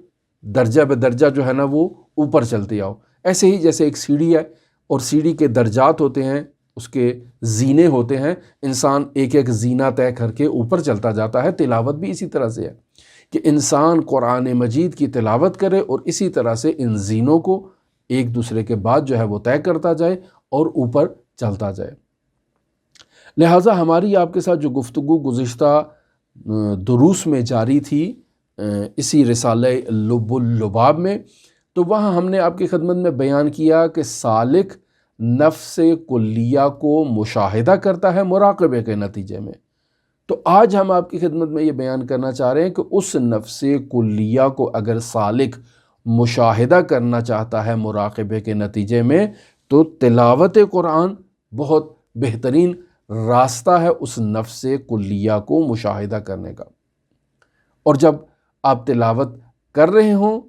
درجہ بدرجہ جو ہے نا وہ اوپر چلتے آؤ، ایسے ہی جیسے ایک سیڑھی ہے، اور سیڑھی کے درجات ہوتے ہیں، اس کے زینے ہوتے ہیں، انسان ایک ایک زینہ طے کر کے اوپر چلتا جاتا ہے۔ تلاوت بھی اسی طرح سے ہے کہ انسان قرآن مجید کی تلاوت کرے اور اسی طرح سے ان زینوں کو ایک دوسرے کے بعد جو ہے وہ طے کرتا جائے اور اوپر چلتا جائے۔ لہٰذا ہماری آپ کے ساتھ جو گفتگو گزشتہ دروس میں جاری تھی اسی رسالہ لب اللباب میں، تو وہاں ہم نے آپ کی خدمت میں بیان کیا کہ سالک نفس کلیہ کو مشاہدہ کرتا ہے مراقبے کے نتیجے میں۔ تو آج ہم آپ کی خدمت میں یہ بیان کرنا چاہ رہے ہیں کہ اس نفس کلیہ کو اگر سالک مشاہدہ کرنا چاہتا ہے مراقبے کے نتیجے میں، تو تلاوت قرآن بہت بہترین راستہ ہے اس نفس کلیہ کو مشاہدہ کرنے کا۔ اور جب آپ تلاوت کر رہے ہوں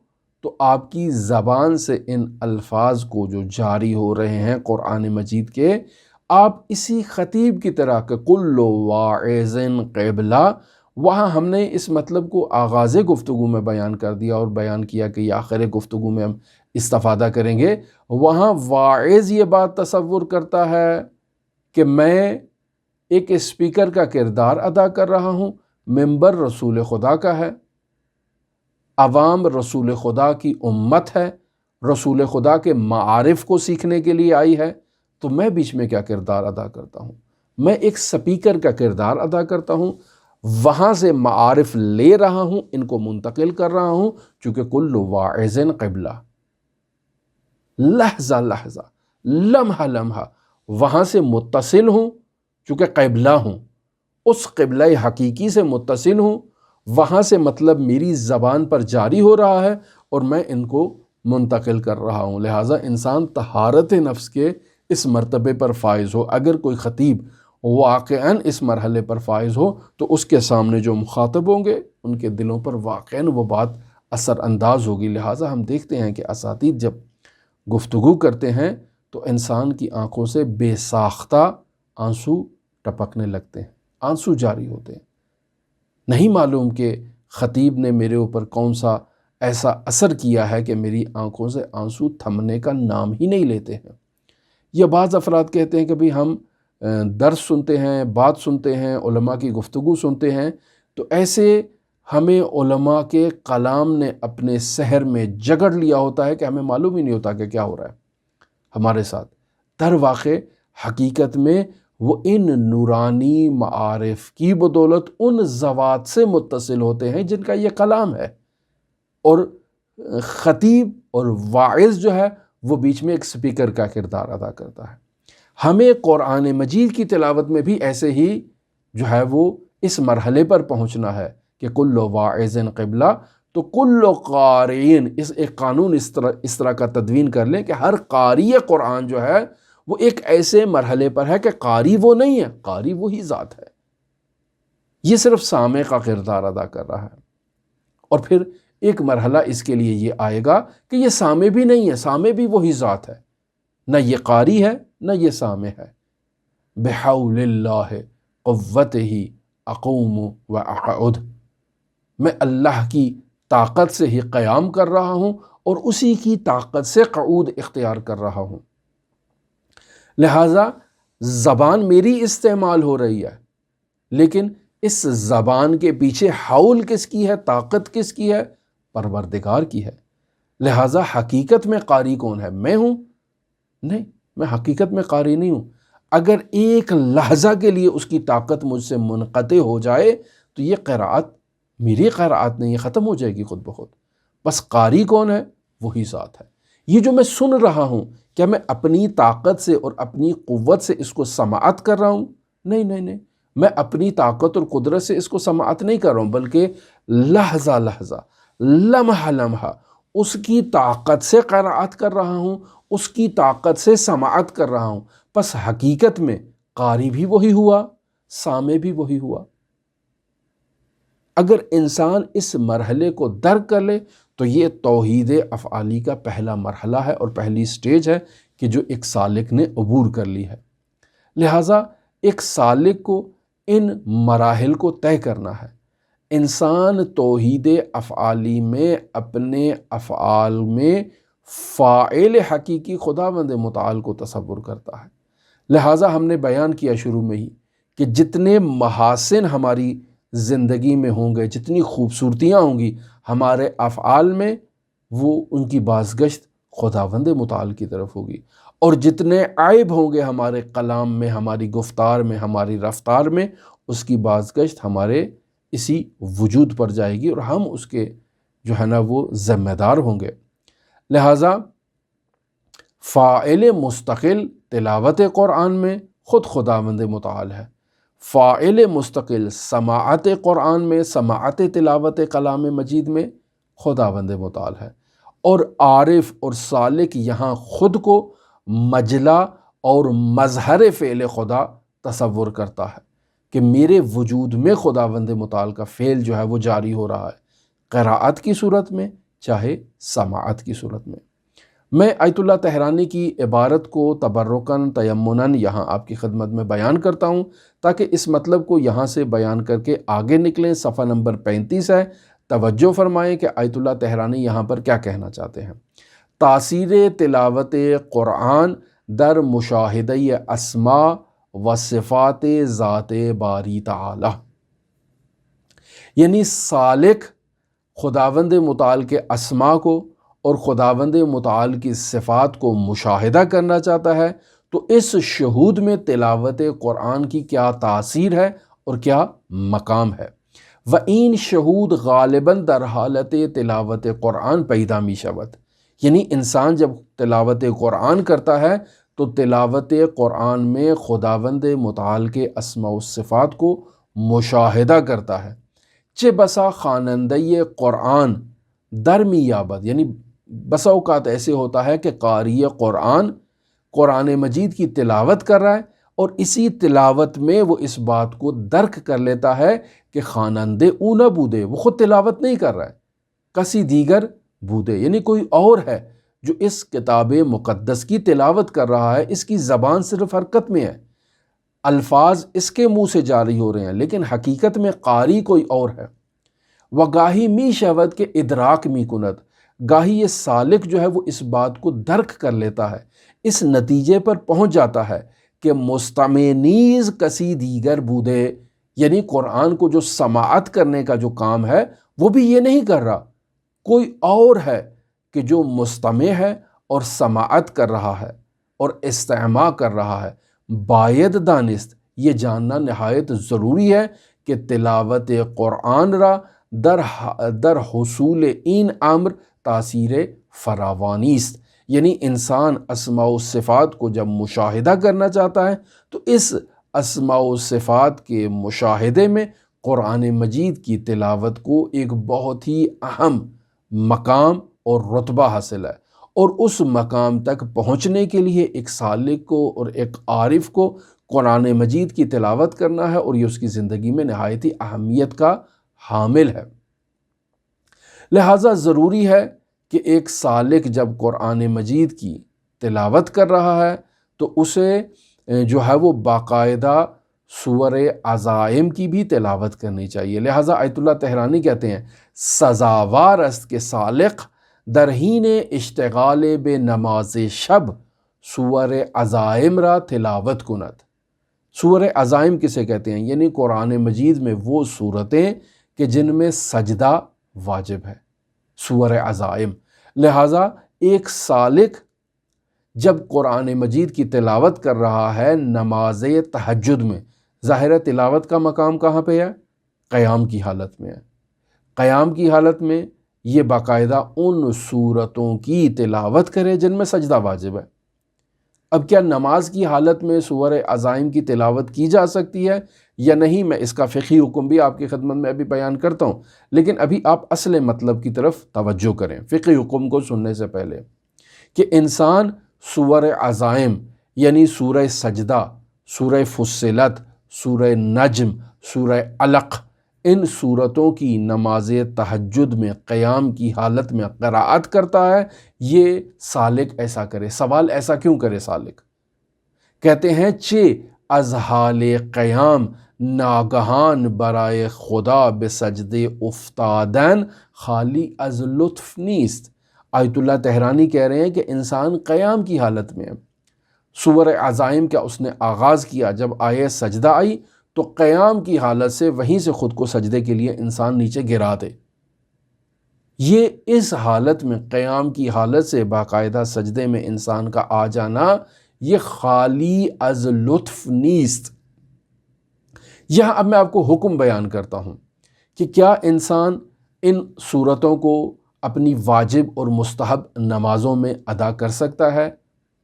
تو آپ کی زبان سے ان الفاظ کو جو جاری ہو رہے ہیں قرآن مجید کے، آپ اسی خطیب کی طرح کہ کل واعظ قبلہ، وہاں ہم نے اس مطلب کو آغاز گفتگو میں بیان کر دیا اور بیان کیا کہ یہ آخر گفتگو میں ہم استفادہ کریں گے۔ وہاں واعظ یہ بات تصور کرتا ہے کہ میں ایک اسپیکر کا کردار ادا کر رہا ہوں، ممبر رسول خدا کا ہے، عوام رسول خدا کی امت ہے، رسول خدا کے معارف کو سیکھنے کے لیے آئی ہے، تو میں بیچ میں کیا کردار ادا کرتا ہوں؟ میں ایک سپیکر کا کردار ادا کرتا ہوں، وہاں سے معارف لے رہا ہوں، ان کو منتقل کر رہا ہوں، چونکہ کل واعظ قبلہ، لحظہ لحظہ، لمحہ لمحہ وہاں سے متصل ہوں، چونکہ قبلہ ہوں، اس قبلہ حقیقی سے متصل ہوں، وہاں سے مطلب میری زبان پر جاری ہو رہا ہے اور میں ان کو منتقل کر رہا ہوں۔ لہٰذا انسان طہارت نفس کے اس مرتبے پر فائز ہو۔ اگر کوئی خطیب واقعاً اس مرحلے پر فائز ہو تو اس کے سامنے جو مخاطب ہوں گے ان کے دلوں پر واقعاً وہ بات اثر انداز ہوگی۔ لہٰذا ہم دیکھتے ہیں کہ اساتید جب گفتگو کرتے ہیں تو انسان کی آنکھوں سے بے ساختہ آنسو ٹپکنے لگتے ہیں، آنسو جاری ہوتے ہیں۔ نہیں معلوم کہ خطیب نے میرے اوپر کون سا ایسا اثر کیا ہے کہ میری آنکھوں سے آنسو تھمنے کا نام ہی نہیں لیتے ہیں۔ یا بعض افراد کہتے ہیں کہ بھی ہم درس سنتے ہیں، بات سنتے ہیں، علماء کی گفتگو سنتے ہیں، تو ایسے ہمیں علماء کے کلام نے اپنے سحر میں جگڑ لیا ہوتا ہے کہ ہمیں معلوم ہی نہیں ہوتا کہ کیا ہو رہا ہے ہمارے ساتھ۔ در واقع حقیقت میں وہ ان نورانی معارف کی بدولت ان ذوات سے متصل ہوتے ہیں جن کا یہ کلام ہے، اور خطیب اور واعظ جو ہے وہ بیچ میں ایک سپیکر کا کردار ادا کرتا ہے۔ ہمیں قرآن مجید کی تلاوت میں بھی ایسے ہی جو ہے وہ اس مرحلے پر پہنچنا ہے کہ کل واعظ قبلہ، تو کل قارئین، اس ایک قانون اس طرح کا تدوین کر لیں کہ ہر قاری قرآن جو ہے وہ ایک ایسے مرحلے پر ہے کہ قاری وہ نہیں ہے، قاری وہی ذات ہے، یہ صرف سامع کا کردار ادا کر رہا ہے۔ اور پھر ایک مرحلہ اس کے لیے یہ آئے گا کہ یہ سامع بھی نہیں ہے، سامع بھی وہی ذات ہے، نہ یہ قاری ہے نہ یہ سامع ہے۔ بحول اللہ قوتہ اقوم و اقعد، میں اللہ کی طاقت سے ہی قیام کر رہا ہوں اور اسی کی طاقت سے قعود اختیار کر رہا ہوں۔ لہٰذا زبان میری استعمال ہو رہی ہے، لیکن اس زبان کے پیچھے حول کس کی ہے، طاقت کس کی ہے؟ پروردگار کی ہے۔ لہٰذا حقیقت میں قاری کون ہے؟ میں ہوں؟ نہیں، میں حقیقت میں قاری نہیں ہوں۔ اگر ایک لحظہ کے لیے اس کی طاقت مجھ سے منقطع ہو جائے تو یہ قرأت میری قرأت نہیں، یہ ختم ہو جائے گی خود بخود۔ بس قاری کون ہے؟ وہی ذات ہے۔ یہ جو میں سن رہا ہوں، کیا میں اپنی طاقت سے اور اپنی قوت سے اس کو سماعت کر رہا ہوں؟ نہیں نہیں نہیں، میں اپنی طاقت اور قدرت سے اس کو سماعت نہیں کر رہا ہوں، بلکہ لحظہ لحظہ، لمحہ لمحہ اس کی طاقت سے قرأت کر رہا ہوں، اس کی طاقت سے سماعت کر رہا ہوں۔ پس حقیقت میں قاری بھی وہی ہوا، سامع بھی وہی ہوا۔ اگر انسان اس مرحلے کو درک کر لے تو یہ توحید افعالی کا پہلا مرحلہ ہے اور پہلی سٹیج ہے کہ جو ایک سالک نے عبور کر لی ہے۔ لہٰذا ایک سالک کو ان مراحل کو طے کرنا ہے۔ انسان توحید افعالی میں اپنے افعال میں فاعل حقیقی خداوند متعال کو تصور کرتا ہے۔ لہٰذا ہم نے بیان کیا شروع میں ہی کہ جتنے محاسن ہماری زندگی میں ہوں گے، جتنی خوبصورتیاں ہوں گی ہمارے افعال میں، وہ ان کی بازگشت خداوند متعال کی طرف ہوگی، اور جتنے عیب ہوں گے ہمارے کلام میں، ہماری گفتار میں، ہماری رفتار میں، اس کی بازگشت ہمارے اسی وجود پر جائے گی، اور ہم اس کے جو ہے نا وہ ذمہ دار ہوں گے۔ لہٰذا فاعل مستقل تلاوت قرآن میں خود خداوند متعال ہے، فاعل مستقل سماعت قرآن میں، سماعت تلاوت کلام مجید میں خداوند متعال ہے، اور عارف اور سالک یہاں خود کو مجلا اور مظہر فعل خدا تصور کرتا ہے کہ میرے وجود میں خداوند متعال کا فعل جو ہے وہ جاری ہو رہا ہے، قراءت کی صورت میں چاہے سماعت کی صورت میں۔ میں آیت اللہ طحرانی کی عبارت کو تبرکاً تیمناً یہاں آپ کی خدمت میں بیان کرتا ہوں تاکہ اس مطلب کو یہاں سے بیان کر کے آگے نکلیں۔ صفحہ نمبر 35 ہے، توجہ فرمائیں کہ آیت اللہ طحرانی یہاں پر کیا کہنا چاہتے ہیں۔ تاثیر تلاوت قرآن در مشاہدہ اسماء و صفات ذات باری تعالی، یعنی سالک خداوند متعال کے اسماء کو اور خداوند متعال کی صفات کو مشاہدہ کرنا چاہتا ہے، تو اس شہود میں تلاوت قرآن کی کیا تاثیر ہے اور کیا مقام ہے۔ وَإِن شہود غالباً در حالت تلاوت قرآن پیدا می شود، یعنی انسان جب تلاوت قرآن کرتا ہے تو تلاوت قرآن میں خداوند متعال کے اسماء و صفات کو مشاہدہ کرتا ہے۔ چہ بسا خوانندہ قرآن در می یابد، یعنی بسا اوقات ایسے ہوتا ہے کہ قاری قرآن قرآن مجید کی تلاوت کر رہا ہے اور اسی تلاوت میں وہ اس بات کو درک کر لیتا ہے کہ خوانندے او نہ بودے، وہ خود تلاوت نہیں کر رہا ہے، کسی دیگر بودے، یعنی کوئی اور ہے جو اس کتاب مقدس کی تلاوت کر رہا ہے، اس کی زبان صرف حرکت میں ہے، الفاظ اس کے منہ سے جاری ہو رہے ہیں، لیکن حقیقت میں قاری کوئی اور ہے۔ وگاہی می شود کے ادراک می کند، گاہی یہ سالک جو ہے وہ اس بات کو درک کر لیتا ہے، اس نتیجے پر پہنچ جاتا ہے کہ مستمع نیز کسی دیگر بودے، یعنی قرآن کو جو سماعت کرنے کا جو کام ہے وہ بھی یہ نہیں کر رہا، کوئی اور ہے کہ جو مستمع ہے اور سماعت کر رہا ہے اور استماع کر رہا ہے۔ باید دانست، یہ جاننا نہایت ضروری ہے کہ تلاوت قرآن را در حصول این امر تاثیر فراوانی است، یعنی انسان اسماء و صفات کو جب مشاہدہ کرنا چاہتا ہے تو اس اسماء و صفات کے مشاہدے میں قرآن مجید کی تلاوت کو ایک بہت ہی اہم مقام اور رتبہ حاصل ہے، اور اس مقام تک پہنچنے کے لیے ایک سالک کو اور ایک عارف کو قرآن مجید کی تلاوت کرنا ہے، اور یہ اس کی زندگی میں نہایت ہی اہمیت کا حامل ہے۔ لہٰذا ضروری ہے کہ ایک سالک جب قرآن مجید کی تلاوت کر رہا ہے تو اسے جو ہے وہ باقاعدہ سور عزائم کی بھی تلاوت کرنی چاہیے۔ لہٰذا آیت اللہ طحرانی کہتے ہیں سزاوار است کہ سالق درہین اشتغال بے نماز شب سور عزائم را تلاوت کند۔ سور عزائم کسے کہتے ہیں؟ یعنی قرآن مجید میں وہ صورتیں کہ جن میں سجدہ واجب ہے، سور عزائم۔ لہٰذا ایک سالک جب قرآن مجید کی تلاوت کر رہا ہے نماز تہجد میں، ظاہر تلاوت کا مقام کہاں پہ ہے؟ قیام کی حالت میں ہے۔ قیام کی حالت میں یہ باقاعدہ ان صورتوں کی تلاوت کرے جن میں سجدہ واجب ہے۔ اب کیا نماز کی حالت میں سور عزائم کی تلاوت کی جا سکتی ہے یا نہیں، میں اس کا فقہی حکم بھی آپ کی خدمت میں ابھی بیان کرتا ہوں، لیکن ابھی آپ اصل مطلب کی طرف توجہ کریں فقہی حکم کو سننے سے پہلے، کہ انسان سور عزائم یعنی سورہ سجدہ، سورہ فصلت، سورہ نجم، سورہ علق، ان صورتوں کی نماز تہجد میں قیام کی حالت میں قراءت کرتا ہے، یہ سالک ایسا کرے۔ سوال ایسا کیوں کرے سالک؟ کہتے ہیں چہ از حال قیام ناگہان برائے خدا بسجدے افتادن خالی از لطف نیست۔ آیت اللہ تہرانی کہہ رہے ہیں کہ انسان قیام کی حالت میں ہے۔ سور عزائم کا اس نے آغاز کیا، جب آیے سجدہ آئی تو قیام کی حالت سے وہیں سے خود کو سجدے کے لیے انسان نیچے گرا دے۔ یہ اس حالت میں قیام کی حالت سے باقاعدہ سجدے میں انسان کا آ جانا، یہ خالی از لطف نیست۔ یہاں اب میں آپ کو حکم بیان کرتا ہوں کہ کیا انسان ان صورتوں کو اپنی واجب اور مستحب نمازوں میں ادا کر سکتا ہے،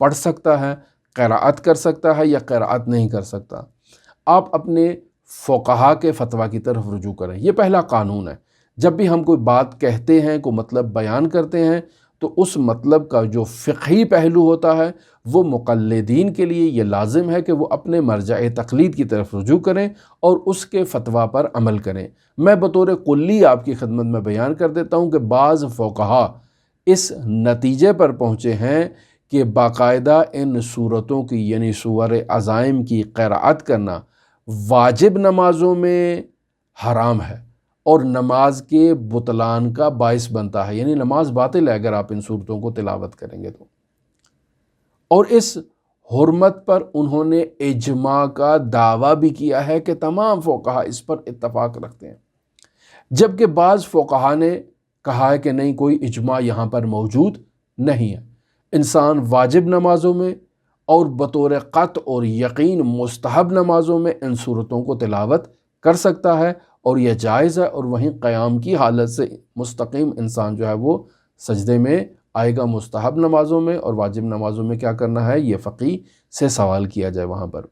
پڑھ سکتا ہے، قراءت کر سکتا ہے یا قراءت نہیں کر سکتا؟ آپ اپنے فقہا کے فتویٰ کی طرف رجوع کریں۔ یہ پہلا قانون ہے۔ جب بھی ہم کوئی بات کہتے ہیں، کوئی مطلب بیان کرتے ہیں، تو اس مطلب کا جو فقہی پہلو ہوتا ہے وہ مقلدین کے لیے یہ لازم ہے کہ وہ اپنے مرجع تقلید کی طرف رجوع کریں اور اس کے فتویٰ پر عمل کریں۔ میں بطور کلی آپ کی خدمت میں بیان کر دیتا ہوں کہ بعض فقہا اس نتیجے پر پہنچے ہیں کہ باقاعدہ ان صورتوں کی یعنی سور عزائم کی قراءت کرنا واجب نمازوں میں حرام ہے اور نماز کے بطلان کا باعث بنتا ہے، یعنی نماز باطل ہے اگر آپ ان صورتوں کو تلاوت کریں گے تو۔ اور اس حرمت پر انہوں نے اجماع کا دعویٰ بھی کیا ہے کہ تمام فقہا اس پر اتفاق رکھتے ہیں، جبکہ بعض فقہا نے کہا ہے کہ نہیں، کوئی اجماع یہاں پر موجود نہیں ہے۔ انسان واجب نمازوں میں اور بطور قطع اور یقین مستحب نمازوں میں ان صورتوں کو تلاوت کر سکتا ہے اور یہ جائز ہے، اور وہیں قیام کی حالت سے مستقیم انسان جو ہے وہ سجدے میں آئے گا مستحب نمازوں میں، اور واجب نمازوں میں کیا کرنا ہے یہ فقیہ سے سوال کیا جائے وہاں پر۔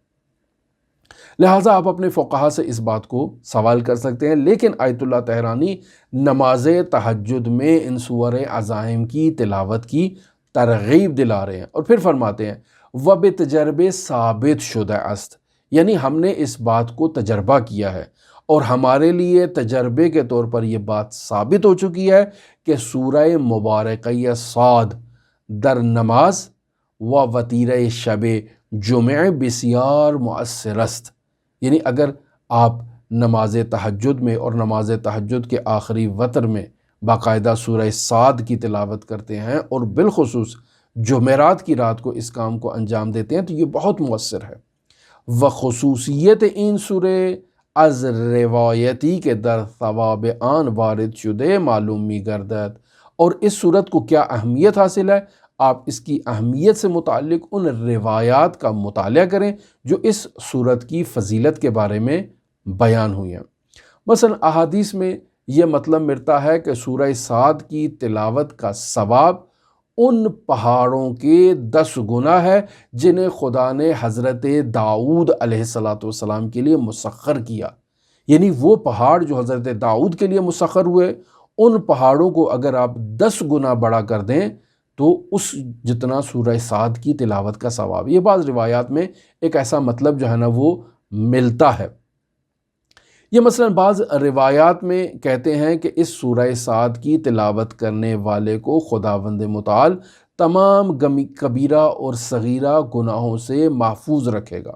لہٰذا آپ اپنے فقہا سے اس بات کو سوال کر سکتے ہیں، لیکن آیت اللہ تہرانی نماز تہجد میں ان سور عزائم کی تلاوت کی ترغیب دلا رہے ہیں، اور پھر فرماتے ہیں وَبِتَجْرِبَ ثابت شدہ است، یعنی ہم نے اس بات کو تجربہ کیا ہے اور ہمارے لیے تجربے کے طور پر یہ بات ثابت ہو چکی ہے کہ سورہ مبارکہ صاد در نماز و وتیرہ شب جمعہ بسیار مؤثر است، یعنی اگر آپ نماز تہجد میں اور نماز تہجد کے آخری وتر میں باقاعدہ سورہ صاد کی تلاوت کرتے ہیں اور بالخصوص جمعرات کی رات کو اس کام کو انجام دیتے ہیں تو یہ بہت مؤثر ہے۔ وخصوصیت این سورہ از روایتی کے در ثواب آن وارد شدہ معلوم می گردد، اور اس صورت کو کیا اہمیت حاصل ہے، آپ اس کی اہمیت سے متعلق ان روایات کا مطالعہ کریں جو اس صورت کی فضیلت کے بارے میں بیان ہوئی ہیں۔ مثلا احادیث میں یہ مطلب ملتا ہے کہ سورہ صاد کی تلاوت کا ثواب ان پہاڑوں کے 10 گنا ہے جنہیں خدا نے حضرت داؤد علیہ السلام کے لیے مسخر کیا، یعنی وہ پہاڑ جو حضرت داؤد کے لیے مسخر ہوئے، ان پہاڑوں کو اگر آپ 10 گنا بڑا کر دیں تو اس جتنا سورہ صاد کی تلاوت کا ثواب۔ یہ بعض روایات میں ایک ایسا مطلب جو ہے نا وہ ملتا ہے۔ یہ مثلا بعض روایات میں کہتے ہیں کہ اس سورہ صاد کی تلاوت کرنے والے کو خداوند متعال تمام کبیرہ اور صغیرہ گناہوں سے محفوظ رکھے گا۔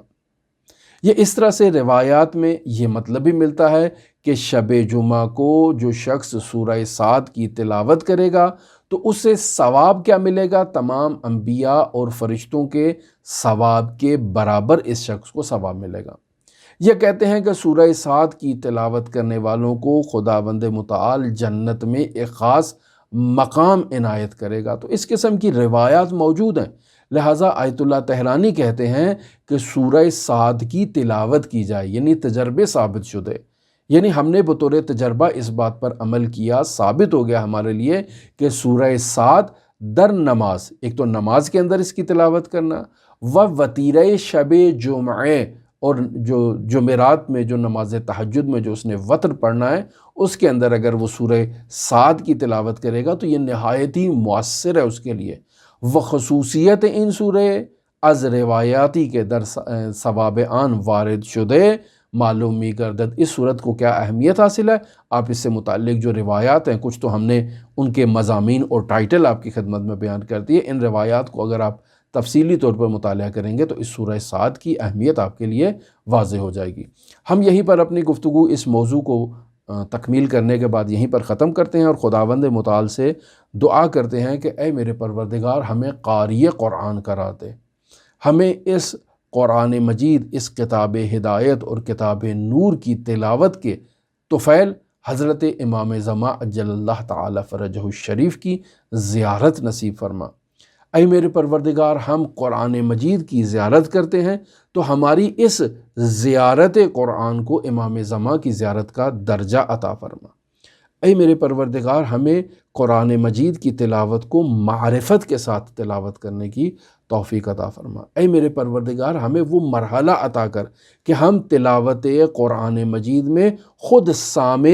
یہ اس طرح سے روایات میں یہ مطلب بھی ملتا ہے کہ شب جمعہ کو جو شخص سورہ صاد کی تلاوت کرے گا تو اسے ثواب کیا ملے گا، تمام انبیاء اور فرشتوں کے ثواب کے برابر اس شخص کو ثواب ملے گا۔ یہ کہتے ہیں کہ سورہ صاد کی تلاوت کرنے والوں کو خداوند متعال جنت میں ایک خاص مقام عنایت کرے گا۔ تو اس قسم کی روایات موجود ہیں، لہٰذا آیت اللہ تہرانی کہتے ہیں کہ سورہ صاد کی تلاوت کی جائے، یعنی تجربے ثابت شدہ، یعنی ہم نے بطور تجربہ اس بات پر عمل کیا، ثابت ہو گیا ہمارے لیے کہ سورہ صاد در نماز، ایک تو نماز کے اندر اس کی تلاوت کرنا، وتیرہ شب جمعہ، اور جو جمعرات میں جو نماز تہجد میں جو اس نے وتر پڑھنا ہے اس کے اندر اگر وہ سورہ صاد کی تلاوت کرے گا تو یہ نہایت ہی مؤثر ہے اس کے لیے۔ وخصوصیت ان سورہ از روایاتی کے در ثواب آن وارد شدہ معلوم می گردد، اس صورت کو کیا اہمیت حاصل ہے، آپ اس سے متعلق جو روایات ہیں کچھ تو ہم نے ان کے مضامین اور ٹائٹل آپ کی خدمت میں بیان کر دیے، ان روایات کو اگر آپ تفصیلی طور پر مطالعہ کریں گے تو اس سورہ صاد کی اہمیت آپ کے لیے واضح ہو جائے گی۔ ہم یہیں پر اپنی گفتگو اس موضوع کو تکمیل کرنے کے بعد یہیں پر ختم کرتے ہیں اور خداوند متعال سے دعا کرتے ہیں کہ اے میرے پروردگار ہمیں قاری قرآن کرا دے، ہمیں اس قرآن مجید، اس کتاب ہدایت اور کتاب نور کی تلاوت کے طفیل حضرت امام زمان اجل اللہ تعالی فرجہ الشریف کی زیارت نصیب فرما۔ اے میرے پروردگار ہم قرآن مجید کی زیارت کرتے ہیں تو ہماری اس زیارت قرآن کو امام زمان کی زیارت کا درجہ عطا فرما۔ اے میرے پروردگار ہمیں قرآن مجید کی تلاوت کو معرفت کے ساتھ تلاوت کرنے کی توفیق عطا فرما۔ اے میرے پروردگار ہمیں وہ مرحلہ عطا کر کہ ہم تلاوت قرآن مجید میں خود سامع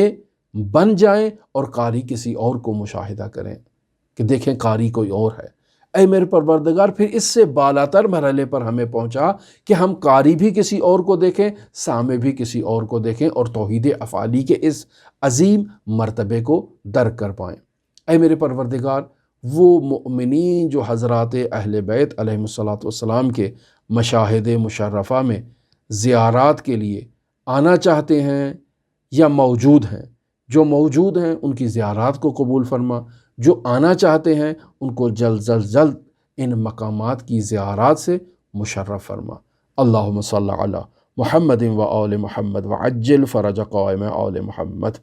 بن جائیں اور قاری کسی اور کو مشاہدہ کریں کہ دیکھیں قاری کوئی اور ہے۔ اے میرے پروردگار پھر اس سے بالاتر مرحلے پر ہمیں پہنچا کہ ہم قاری بھی کسی اور کو دیکھیں، سامع بھی کسی اور کو دیکھیں اور توحید افعالی کے اس عظیم مرتبے کو درک کر پائیں۔ اے میرے پروردگار وہ مؤمنین جو حضرات اہل بیت علیہم السلام کے مشاہد مشرفہ میں زیارات کے لیے آنا چاہتے ہیں یا موجود ہیں، جو موجود ہیں ان کی زیارات کو قبول فرما، جو آنا چاہتے ہیں ان کو جلد ان مقامات کی زیارات سے مشرف فرما۔ اللہم صلی علی محمد و آل محمد وعجل فرج قائم آل محمد۔